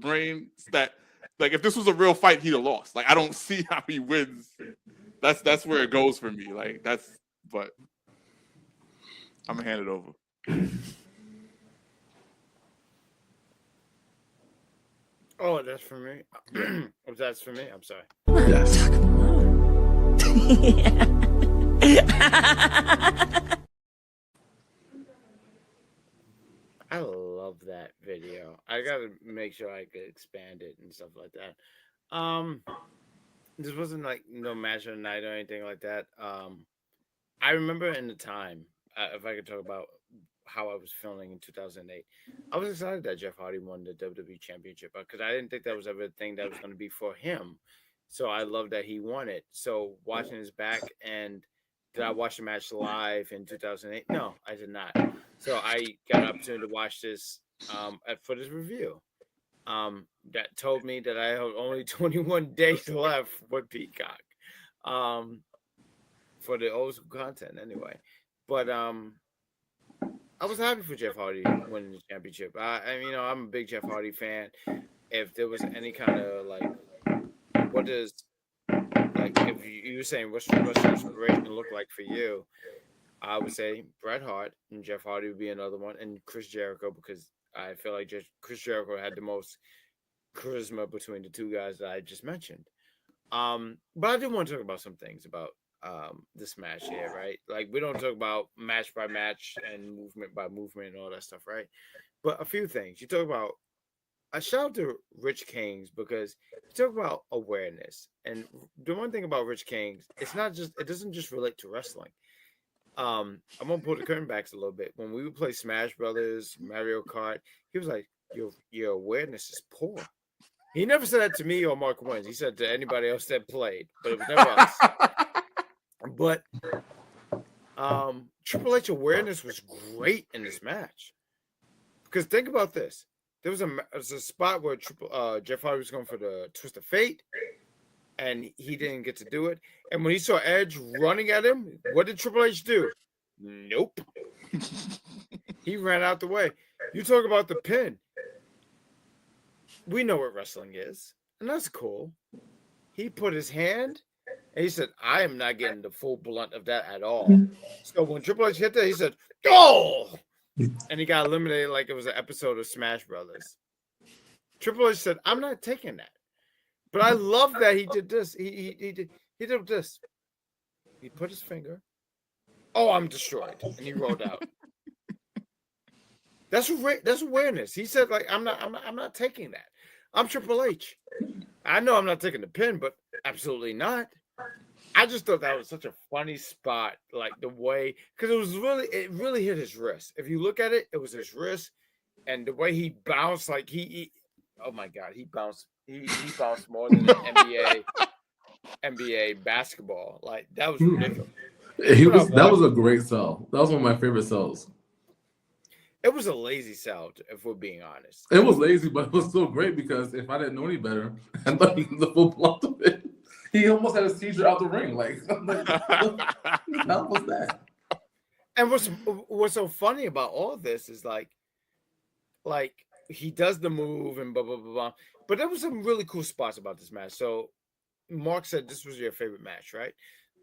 brain that, like, if this was a real fight, he'd have lost. Like, I don't see how he wins. That's where it goes for me. Like, but I'm gonna hand it over. Oh, that's for me. If that's for me, I'm sorry. Yes. I love that video. I gotta make sure I could expand it and stuff like that. This wasn't like no match of the night or anything like that. I remember in the time, if I could talk about how I was feeling in 2008, I was excited that Jeff Hardy won the WWE Championship because I didn't think that was ever a thing that was going to be for him. So I love that he won it. So watching his back, and did I watch the match live in 2008? No, I did not. So I got an opportunity to watch this for this review. That told me that I have only 21 days left with Peacock. For the old school content anyway. But I was happy for Jeff Hardy winning the championship. I'm a big Jeff Hardy fan. If there was any kind of if you were saying what's inspiration look like for you, I would say Bret Hart and Jeff Hardy would be another one, and Chris Jericho, because I feel like Chris Jericho had the most charisma between the two guys that I just mentioned. But I do want to talk about some things about this match here, right? Like, we don't talk about match by match and movement by movement and all that stuff, right? But a few things. You talk about a shout out to Rich Kings, because you talk about awareness. And the one thing about Rich Kings, it doesn't just relate to wrestling. I'm gonna pull the curtain back a little bit. When we would play Smash Brothers, Mario Kart, he was like, your awareness is poor. He never said that to me or Mark Wins. He said to anybody else that played, but it was never us. But Triple H awareness was great in this match, because think about this: there was a spot where Jeff Hardy was going for the Twist of Fate, and he didn't get to do it. And when he saw Edge running at him, what did Triple H do? Nope. He ran out the way. You talk about the pin. We know what wrestling is, and that's cool. He put his hand. And he said, I am not getting the full blunt of that at all. So when Triple H hit that, he said, "Oh!" And he got eliminated like it was an episode of Smash Brothers. Triple H said, I'm not taking that. But I love that he did this. He did this. He put his finger. Oh, I'm destroyed. And he rolled out. That's awareness. He said, like, I'm not taking that. I'm Triple H. I know I'm not taking the pin, but absolutely not. I just thought that was such a funny spot, like the way, because it really hit his wrist. If you look at it, it was his wrist. and the way he bounced, like he oh my god, he bounced more than an NBA basketball. Like that was ridiculous. That was a great sell. That was one of my favorite sells. It was a lazy sell, if we're being honest. It was lazy, but it was still great because if I didn't know any better, I thought he was the full blunt of it. He almost had a seizure out the ring. Like what the hell was that? And what's so funny about all this is like he does the move and blah blah blah blah. But there was some really cool spots about this match. So Mark said this was your favorite match, right?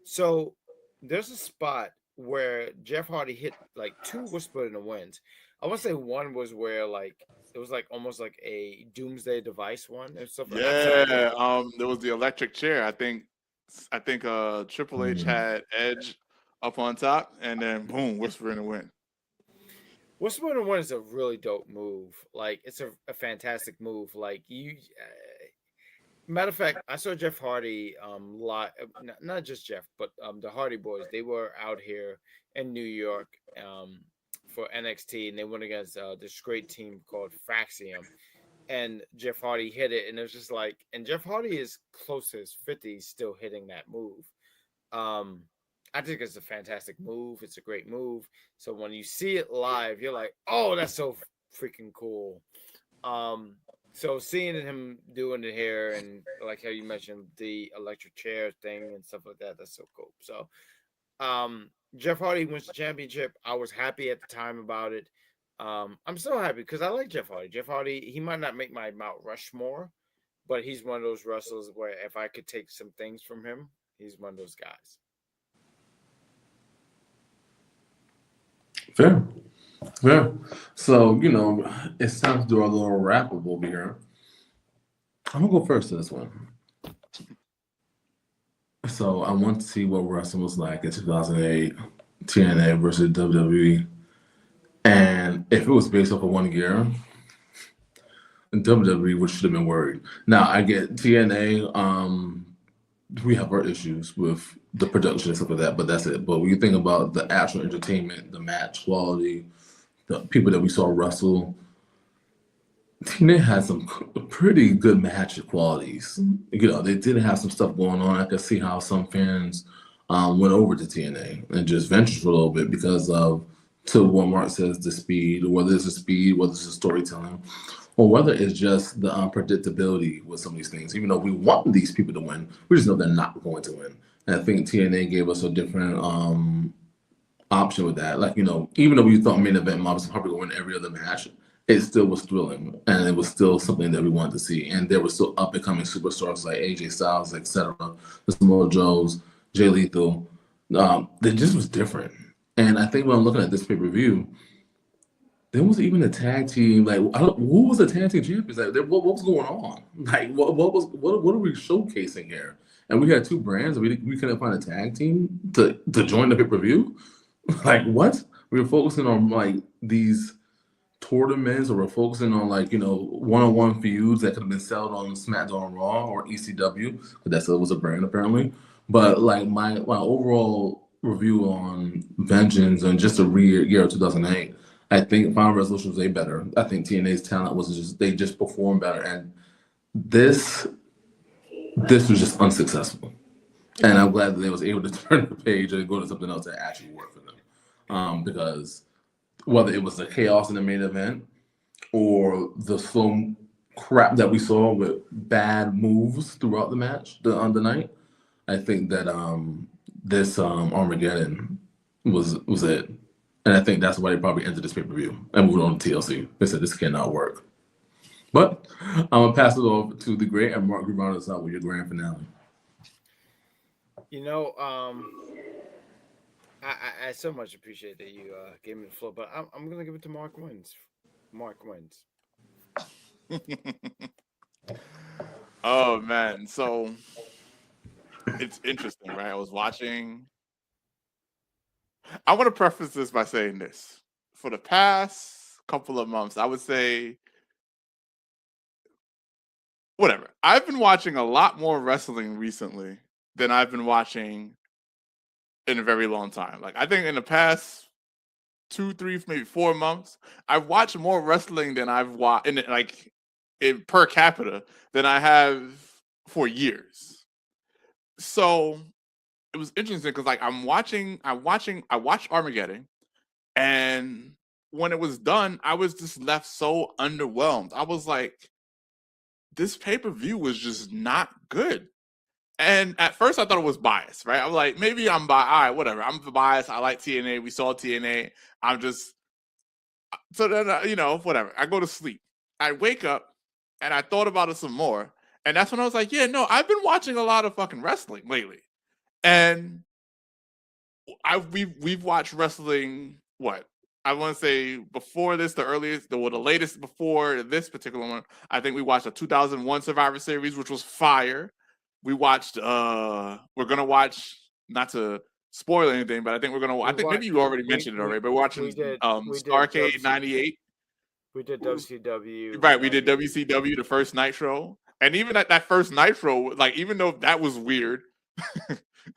So there's a spot where Jeff Hardy hit like 2 were in the winds. I want to say one was where like it was like almost like a doomsday device one or something. Yeah, there was the electric chair. I think Triple H had Edge up on top, and then boom, Whisper in the Wind. Whisper in the Wind is a really dope move. Like it's a fantastic move. Like matter of fact, I saw Jeff Hardy live, not just Jeff, but the Hardy Boys. They were out here in New York for NXT, and they went against this great team called Fraxium. And Jeff Hardy hit it, and it was just like, and Jeff Hardy is close to his 50s, still hitting that move. I think it's a fantastic move. It's a great move. So when you see it live, you're like, oh, that's so freaking cool. So seeing him doing it here, and like how you mentioned the electric chair thing and stuff like that, that's so cool. So Jeff Hardy wins the championship. I was happy at the time about it. I'm so happy because I like Jeff Hardy. Jeff Hardy, he might not make my Mount Rushmore, but he's one of those wrestlers where if I could take some things from him, he's one of those guys. Fair. So, it's time to do our little wrap up over here. I'm going to go first to this one. So, I want to see what wrestling was like in 2008, TNA versus WWE. And if it was based off of 1 year, WWE should have been worried. Now, I get TNA, we have our issues with the production and stuff like that, but that's it. But when you think about the actual entertainment, the match quality, the people that we saw wrestle, TNA had some pretty good match qualities. They did have some stuff going on. I could see how some fans went over to TNA and just ventured for a little bit because of, to what Mark says, the speed, whether it's the speed, whether it's the storytelling, or whether it's just the unpredictability with some of these things. Even though we want these people to win, we just know they're not going to win. And I think TNA gave us a different option with that. Like, even though we thought main event Mob was probably going to win every other match, it still was thrilling. And it was still something that we wanted to see. And there were still up-and-coming superstars like AJ Styles, etc., the Samoa Joes, Jay Lethal. It just was different. And I think when I'm looking at this pay-per-view, there wasn't even a tag team. Like, who was the tag team champions? Like, what was going on? Like, what are we showcasing here? And we had 2 brands. And we couldn't find a tag team to join the pay-per-view. Like, what? We were focusing on like these tournaments, or we're focusing on like one-on-one feuds that could have been sold on SmackDown Raw or ECW, but that still was a brand apparently. But like my overall review on Vengeance and just the year of 2008, I think Final Resolution was better. I think TNA's talent was they just performed better, and this was just unsuccessful. And I'm glad that they was able to turn the page and go to something else that actually worked for them. Because whether it was the chaos in the main event or the slow crap that we saw with bad moves throughout the match on the night, I think that this Armageddon was it. And I think that's why they probably entered this pay-per-view and moved on to TLC. They said this cannot work. But I'm going to pass it over to the great and Mark Grimaldo us out with your grand finale. I so much appreciate that you gave me the floor, but I'm going to give it to Mark Wins. Mark wins. Oh, man. So it's interesting, right? I was watching. I want to preface this by saying this. For the past couple of months, I would say, whatever. I've been watching a lot more wrestling recently than I've been watching in a very long time. Like, I think in the past 2, 3, maybe 4 months, I've watched more wrestling than I've watched in per capita than I have for years. So it was interesting because like I watched Armageddon, and when it was done, I was just left so underwhelmed. I was like, this pay-per-view was just not good. And at first I thought it was biased, right? I was like, maybe I'm biased. All right, whatever. I'm biased. I like TNA. We saw TNA. I'm just so then whatever. I go to sleep. I wake up and I thought about it some more. And that's when I was like, yeah, no, I've been watching a lot of fucking wrestling lately. And we've watched wrestling, what? I want to say before this, the latest before this particular one, I think we watched a 2001 Survivor Series, which was fire. We watched, we're going to watch, not to spoil anything, but I think I think maybe you already mentioned it already, but we're watching Starrcade 98. We did WCW. Right, we did WCW, the first Nitro. And even at that first Nitro, like, even though that was weird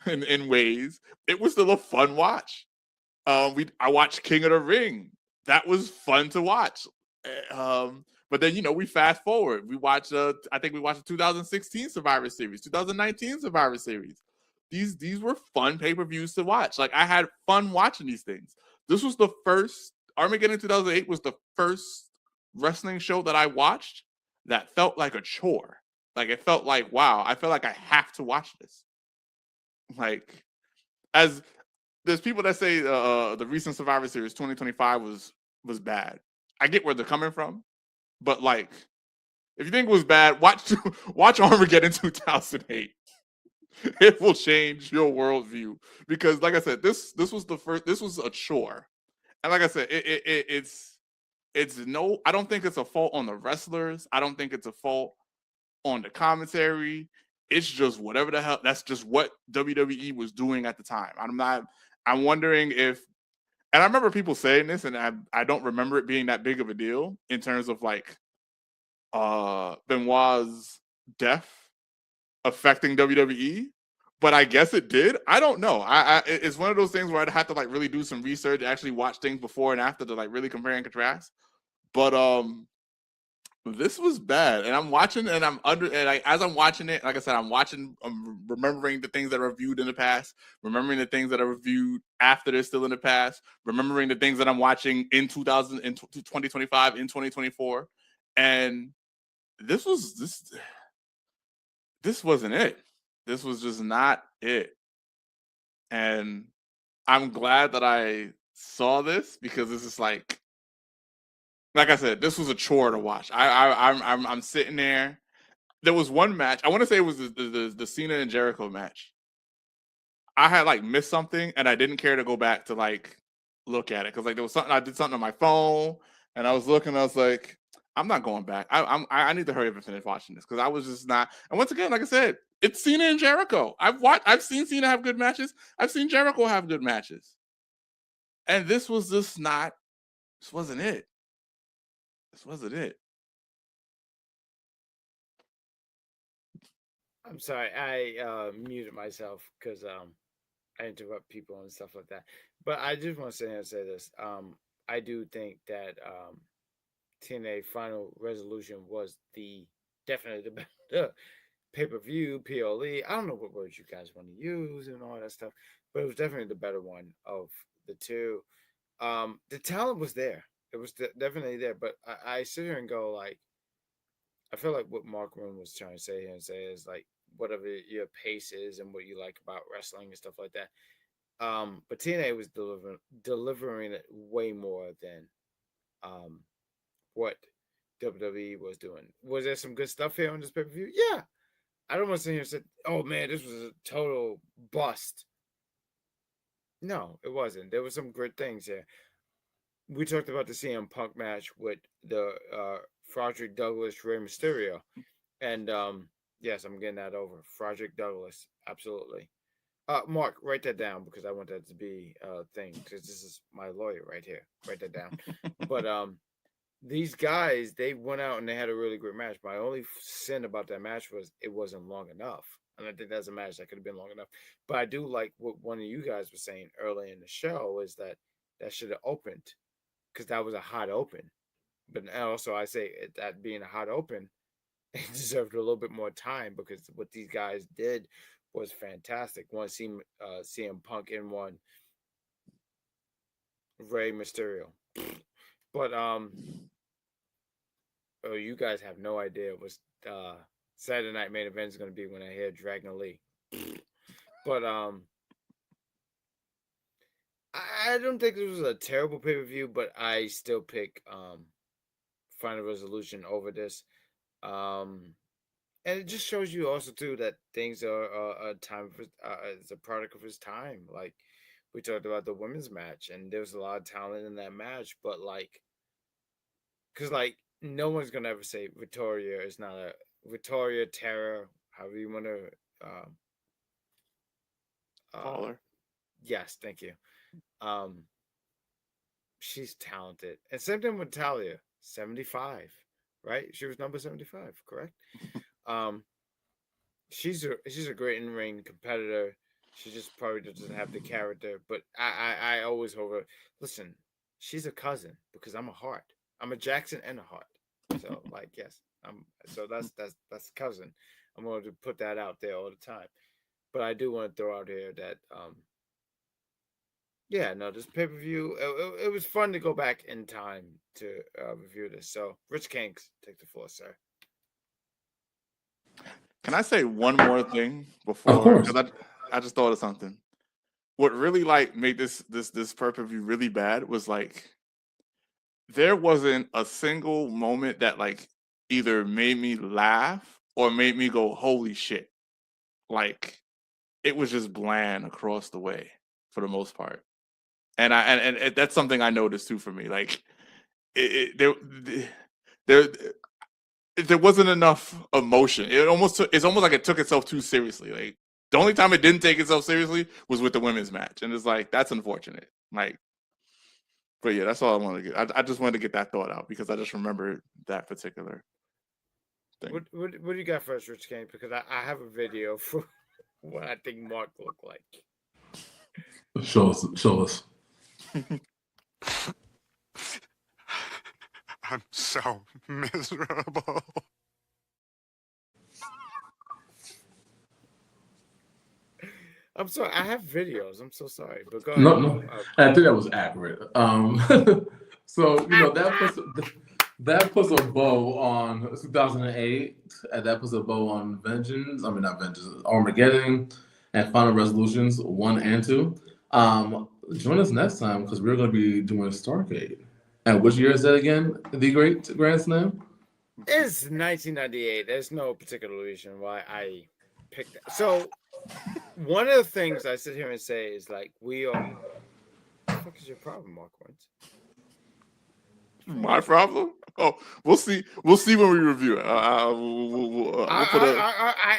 in ways, it was still a fun watch. I watched King of the Ring. That was fun to watch. But then we fast forward. We watched I think we watched the 2016 Survivor Series, 2019 Survivor Series. These were fun pay-per-views to watch. Like, I had fun watching these things. This was the first Armageddon 2008 was the first wrestling show that I watched that felt like a chore. Like, it felt like, wow, I feel like I have to watch this. Like, as there's people that say the recent Survivor Series 2025 was bad. I get where they're coming from, but like, if you think it was bad, watch Armageddon 2008. It will change your worldview, because, like I said, this was a chore, and like I said, it's no. I don't think it's a fault on the wrestlers. I don't think it's a fault on the commentary. It's just whatever the hell. That's just what WWE was doing at the time. I'm wondering if, and I remember people saying this, and I don't remember it being that big of a deal in terms of like Benoit's death affecting WWE, but I guess it did. I don't know. It's one of those things where I'd have to like really do some research, actually watch things before and after to like really compare and contrast. But this was bad, and I'm watching, and as I'm watching it, like I said, I'm remembering the things that are reviewed in the past, remembering the things that are reviewed after they're still in the past, remembering the things that I'm watching in 2025, in 2024, and this wasn't it. This was just not it, and I'm glad that I saw this, because this is like I said, this was a chore to watch. I'm sitting there. There was one match. I want to say it was the Cena and Jericho match. I had like missed something, and I didn't care to go back to like look at it, because like there was something, I did something on my phone, and I was looking. I was like, I'm not going back. I need to hurry up and finish watching this, because I was just not. And once again, like I said, it's Cena and Jericho. I've seen Cena have good matches. I've seen Jericho have good matches, and this was just not. This wasn't it. This wasn't it. I'm sorry, I muted myself because I interrupt people and stuff like that. But I just want to sit here and say this. I do think that TNA Final Resolution was definitely the better pay-per-view, PLE. I don't know what words you guys want to use and all that stuff, but it was definitely the better one of the two. The talent was there. It was definitely there, but I sit here and go like, I feel like what Mark Room was trying to say here and say is like, whatever your pace is and what you like about wrestling and stuff like that. But TNA was delivering it way more than what WWE was doing. Was there some good stuff here on this pay-per-view? Yeah. I don't want to sit here and say, oh man, this was a total bust. No, it wasn't. There were some great things here. We talked about the CM Punk match with the Frederick Douglass Rey Mysterio. And yes, I'm getting that over. Frederick Douglass, absolutely. Mark, write that down, because I want that to be a thing, because this is my lawyer right here. Write that down. But these guys, they went out and they had a really great match. My only sin about that match was it wasn't long enough. And I think that's a match that could have been long enough. But I do like what one of you guys was saying early in the show, is that that should have opened because that was a hot open. But also, I say that being a hot open, it deserved a little bit more time because what these guys did was fantastic. One CM Punk and one Rey Mysterio. But oh, you guys have no idea what Saturday Night Main Event is going to be when I hear Dragon Lee. But I don't think this was a terrible pay-per-view, but I still pick Final Resolution over this. And it just shows you also too that things are a time for it's a product of his time. Like we talked about the women's match, and there was a lot of talent in that match, but like, because like no one's gonna ever say Victoria is not a Victoria Terra, however you want to Call her. Yes, thank you. She's talented, and same thing with Talia, 75, right? She was number 75, correct? She's a great in-ring competitor. She just probably doesn't have the character, but I always hold her. Listen, she's a cousin because I'm a Hart. I'm a Jackson and a Hart. So like, yes, so that's cousin. I'm going to put that out there all the time. But I do want to throw out here that this pay-per-view, it was fun to go back in time to review this. So Rich Kanks, take the floor, sir. Can I say one more thing before? Of course. Because I just thought of something. What really like made this pay-per-view really bad was like there wasn't a single moment that like either made me laugh or made me go holy shit. Like it was just bland across the way for the most part. And that's something I noticed too for me. Like there wasn't enough emotion. It's almost like it took itself too seriously. Like the only time it didn't take itself seriously was with the women's match, and it's like that's unfortunate. Like, but yeah, that's all I wanted to get. I just wanted to get that thought out because I just remembered that particular thing. What do you got for us, Rich Kanks? Because I have a video for what I think Mark looked like. Show us. I'm so miserable. I'm sorry, I have videos. I'm so sorry, but go No, ahead. no. I think that was accurate. So that puts a bow on 2008, and that puts a bow on Vengeance. I mean, not Vengeance, Armageddon, and Final Resolutions 1 and 2. Join us next time because we're going to be doing Starcade. And which year is that again? The Great Grand Slam? It's 1998. There's no particular reason why I picked that. So, one of the things I sit here and say is like, we are. What the fuck is your problem, Mark Wentz? My problem? Oh, we'll see. We'll see when we review it. I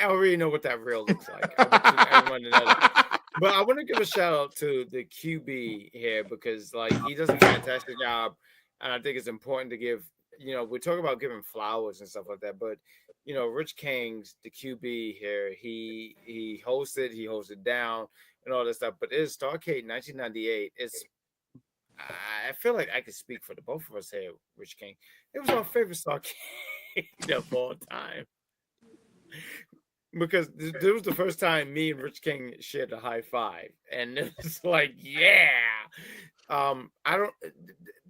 already know what that reel looks like. Everyone to know that. But I want to give a shout out to the QB here because like he does a fantastic job, and I think it's important to give. We talk about giving flowers and stuff like that, but Rich Kangs, the QB here, he holds it down, and all this stuff. But it's Starcade 1998. I feel like I could speak for the both of us here, Rich King. It was our favorite Starcade of all time. Because this was the first time me and Rich King shared a high five. And it's like, yeah.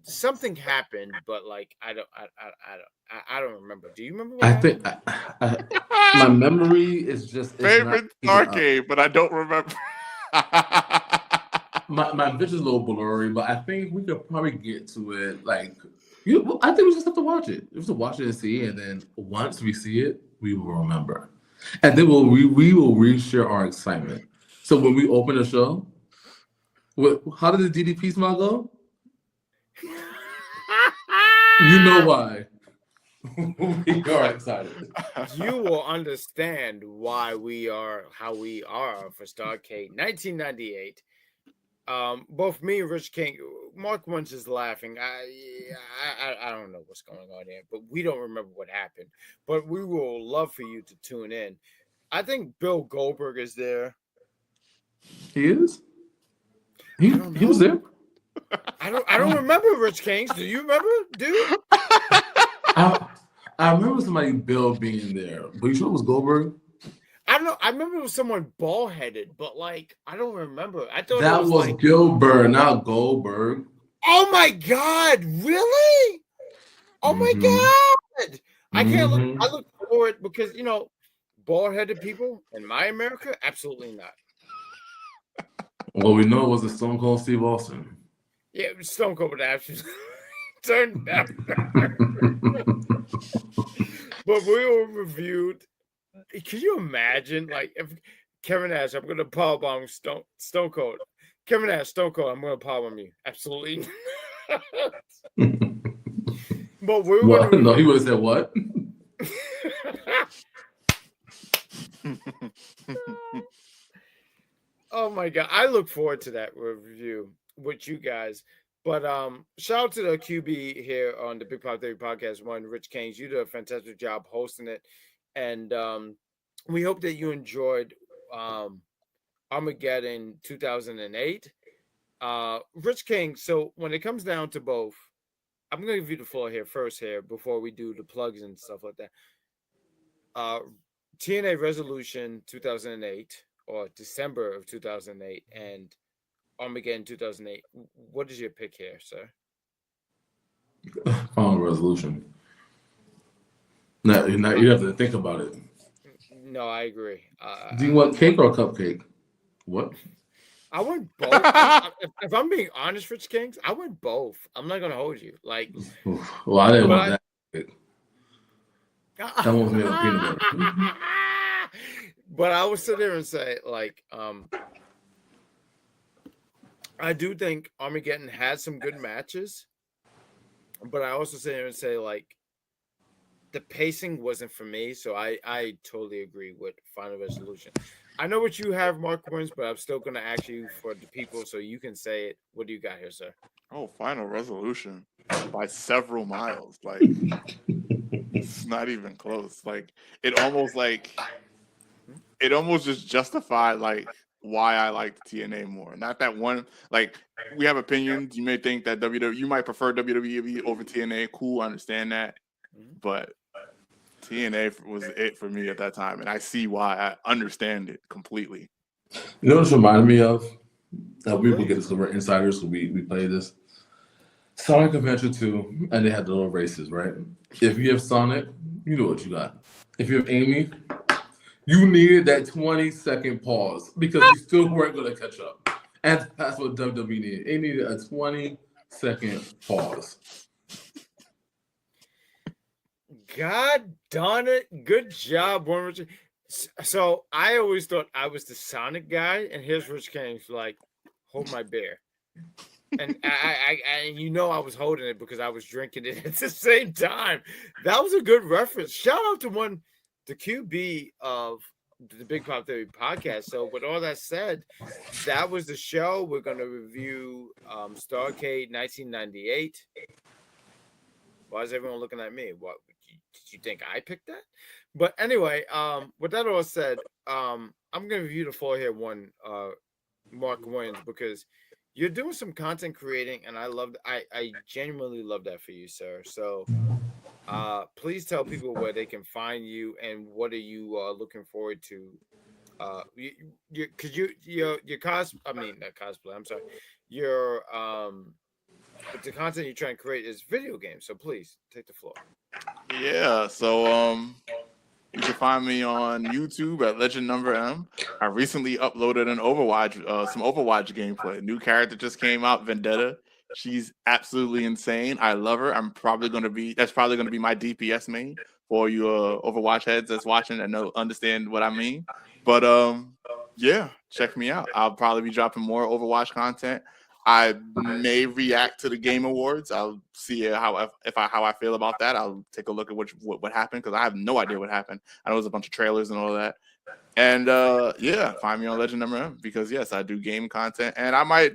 Something happened, but like I don't remember. Do you remember what happened? My memory is just favorite Starcade, but I don't remember. My vision's a little blurry, but I think we could probably get to it. Like, I think we just have to watch it. We have to watch it and see, and then once we see it, we will remember, and then we will reshare our excitement. So when we open the show, how did the DDP smile go? You know why. We are excited. You will understand why we are how we are for Starcade 1998. Both me and Rich King, Mark Wentz is laughing. I don't know what's going on here, but we don't remember what happened. But we will love for you to tune in. I think Bill Goldberg is there. He is? He was there? I don't remember Rich Kings. Do you remember, dude? I remember somebody Bill being there, but you sure it was Goldberg? I don't know. I remember it was someone bald headed, but like I don't remember. I thought That it was was like Gilbert, not Goldberg. oh my god, really? Oh my god! I can't look. I look forward because bald-headed people in my America, absolutely not. Well, we know it was a Stone Cold Steve Austin. Yeah, Stone Cold actually turned down. But we all reviewed. Can you imagine, like, if Kevin Nash, I'm going to powerbomb Stone Cold. Kevin Nash, Stone Cold, I'm going to powerbomb you. Absolutely. But we were What? No, he would have said what? Oh my god, I look forward to that review with you guys. But shout out to the QB here on the Big Pop Theory Podcast One, Rich Kings. You did a fantastic job hosting it, and we hope that you enjoyed Armageddon 2008. Rich King. So when it comes down to both, I'm going to give you the floor here first here before we do the plugs and stuff like that. TNA Resolution 2008 or December of 2008 and Armageddon 2008. What is your pick here, sir? Final Resolution. Now you have to think about it. No, I agree. Do you want cake or cupcake? What? I want both. If I'm being honest, Rich Kings, I want both. I'm not gonna hold you. Like, well, I didn't want that. That one's made of peanut butter. But I would sit there and say, like, I do think Armageddon had some good matches, but I also sit there and say, like, the pacing wasn't for me. So I totally agree with Final Resolution. I know what you have, Mark Wins, but I'm still gonna ask you for the people so you can say it. What do you got here, sir? Oh, Final Resolution by several miles. Like it's not even close. Like it almost just justified like why I like TNA more. Not that one. Like we have opinions. You may think that WWE, you might prefer WWE over TNA. Cool, I understand that, but TNA was it for me at that time, and I see why. I understand it completely. You know what this reminded me of? We will get this over insiders, so we play this. Sonic Adventure 2, and they had the little races, right? If you have Sonic, you know what you got. If you have Amy, you needed that 20-second pause because you still weren't going to catch up. And that's what WWE needed. It needed a 20-second pause. God darn it. Good job, Warren Richard. So I always thought I was the Sonic guy, and here's Rich King's like, hold my beer. And I I was holding it because I was drinking it at the same time. That was a good reference. Shout out to the QB of the Big Pop Theory podcast. So with all that said, that was the show. We're going to review Starrcade 1998. Why is everyone looking at me? What did you think I picked that? But anyway, with that all said, I'm going to review the floor here one Mark Wins because you're doing some content creating, and I genuinely love that for you, sir. So please tell people where they can find you and what are you looking forward to. Your the content you're trying to create is video games. So please take the floor. Yeah, so you can find me on YouTube at Legend Number M. I recently uploaded an some Overwatch gameplay. New character just came out, Vendetta. She's absolutely insane. I love her. That's probably gonna be my DPS main for you Overwatch heads that's watching and understand what I mean. But yeah, check me out. I'll probably be dropping more Overwatch content. I may react to the Game Awards. I'll see how I feel about that. I'll take a look at what happened because I have no idea what happened. I know there's a bunch of trailers and all of that. And yeah, find me on Legend Number M because yes, I do game content and I might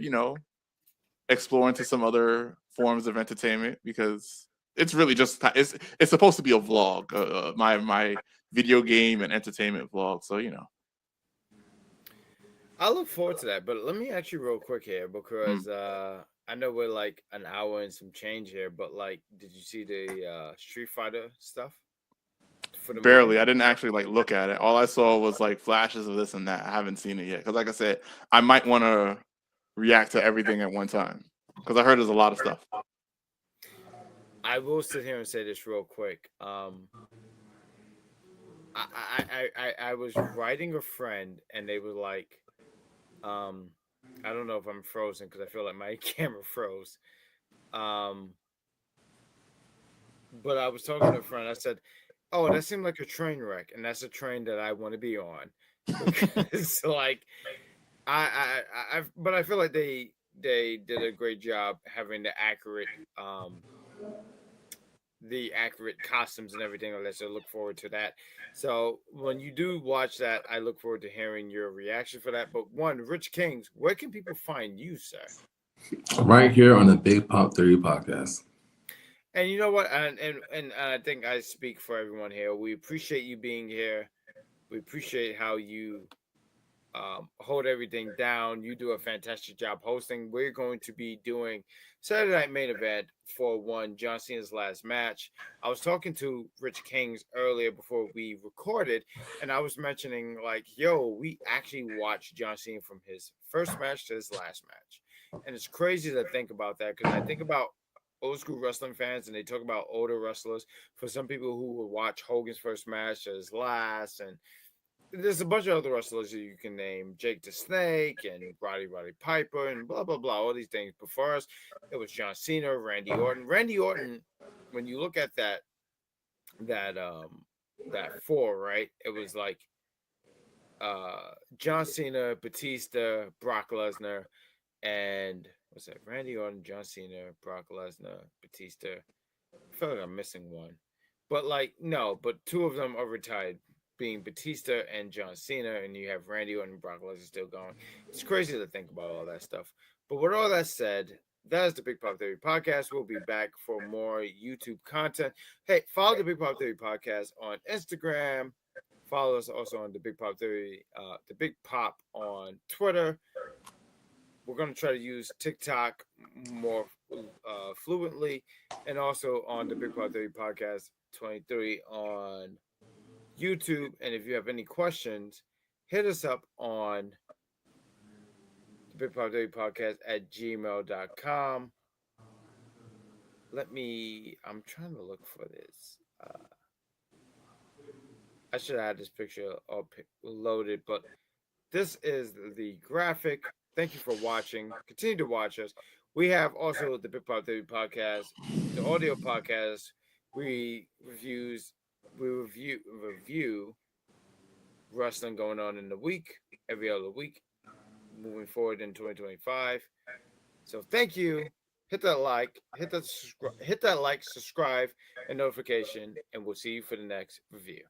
explore into some other forms of entertainment because it's really just it's supposed to be a vlog, my video game and entertainment vlog. So I look forward to that, but let me ask you real quick here because I I know we're like an hour and some change here, but like, did you see the Street Fighter stuff for the Barely. movie? I didn't actually like look at it. All I saw was like flashes of this and that. I haven't seen it yet because, like I said, I might want to react to everything at one time because I heard there's a lot of stuff. I will sit here and say this real quick. I was writing a friend and they were like, I don't know if I'm frozen because I feel like my camera froze. But I was talking to a friend. I said, "Oh, that seemed like a train wreck, and that's a train that I want to be on." Because like, but I feel like they did a great job having the accurate costumes and everything like that. So look forward to that. So when you do watch that, I look forward to hearing your reaction for that. But one, Rich Kings, where can people find you, sir? Right here on the Big Pop Theory podcast. And you know what? And I think I speak for everyone here. We appreciate you being here. We appreciate how you hold everything down. You do a fantastic job hosting. We're going to be doing Saturday Night Main Event for John Cena's last match. I was talking to Rich Kings earlier before we recorded, and I was mentioning like, yo, we actually watched John Cena from his first match to his last match. And it's crazy to think about that because I think about old school wrestling fans and they talk about older wrestlers. For some people who will watch Hogan's first match to his last, and there's a bunch of other wrestlers that you can name, Jake the Snake and Roddy Piper and blah blah blah, all these things. But for us, it was John Cena, Randy Orton. Randy Orton, when you look at that four, right? It was like John Cena, Batista, Brock Lesnar, and what's that? Randy Orton, John Cena, Brock Lesnar, Batista. I feel like I'm missing one. But like no, but two of them are retired, being Batista and John Cena, and you have Randy Orton and Brock Lesnar still going. It's crazy to think about all that stuff. But with all that said, that is the Big Pop Theory Podcast. We'll be back for more YouTube content. Hey, follow the Big Pop Theory Podcast on Instagram. Follow us also on the Big Pop Theory, the Big Pop on Twitter. We're going to try to use TikTok more fluently, and also on the Big Pop Theory Podcast 23 on YouTube. And if you have any questions, hit us up on the Big Pop Theory Podcast at gmail.com. I'm trying to look for this. I should have had this picture all loaded, but this is the graphic. Thank you for watching. Continue to watch us. We have also the Big Pop Theory Podcast, the audio podcast. We review wrestling going on in the week, every other week, moving forward in 2025. So thank you. Hit that like, subscribe, and notification, and we'll see you for the next review.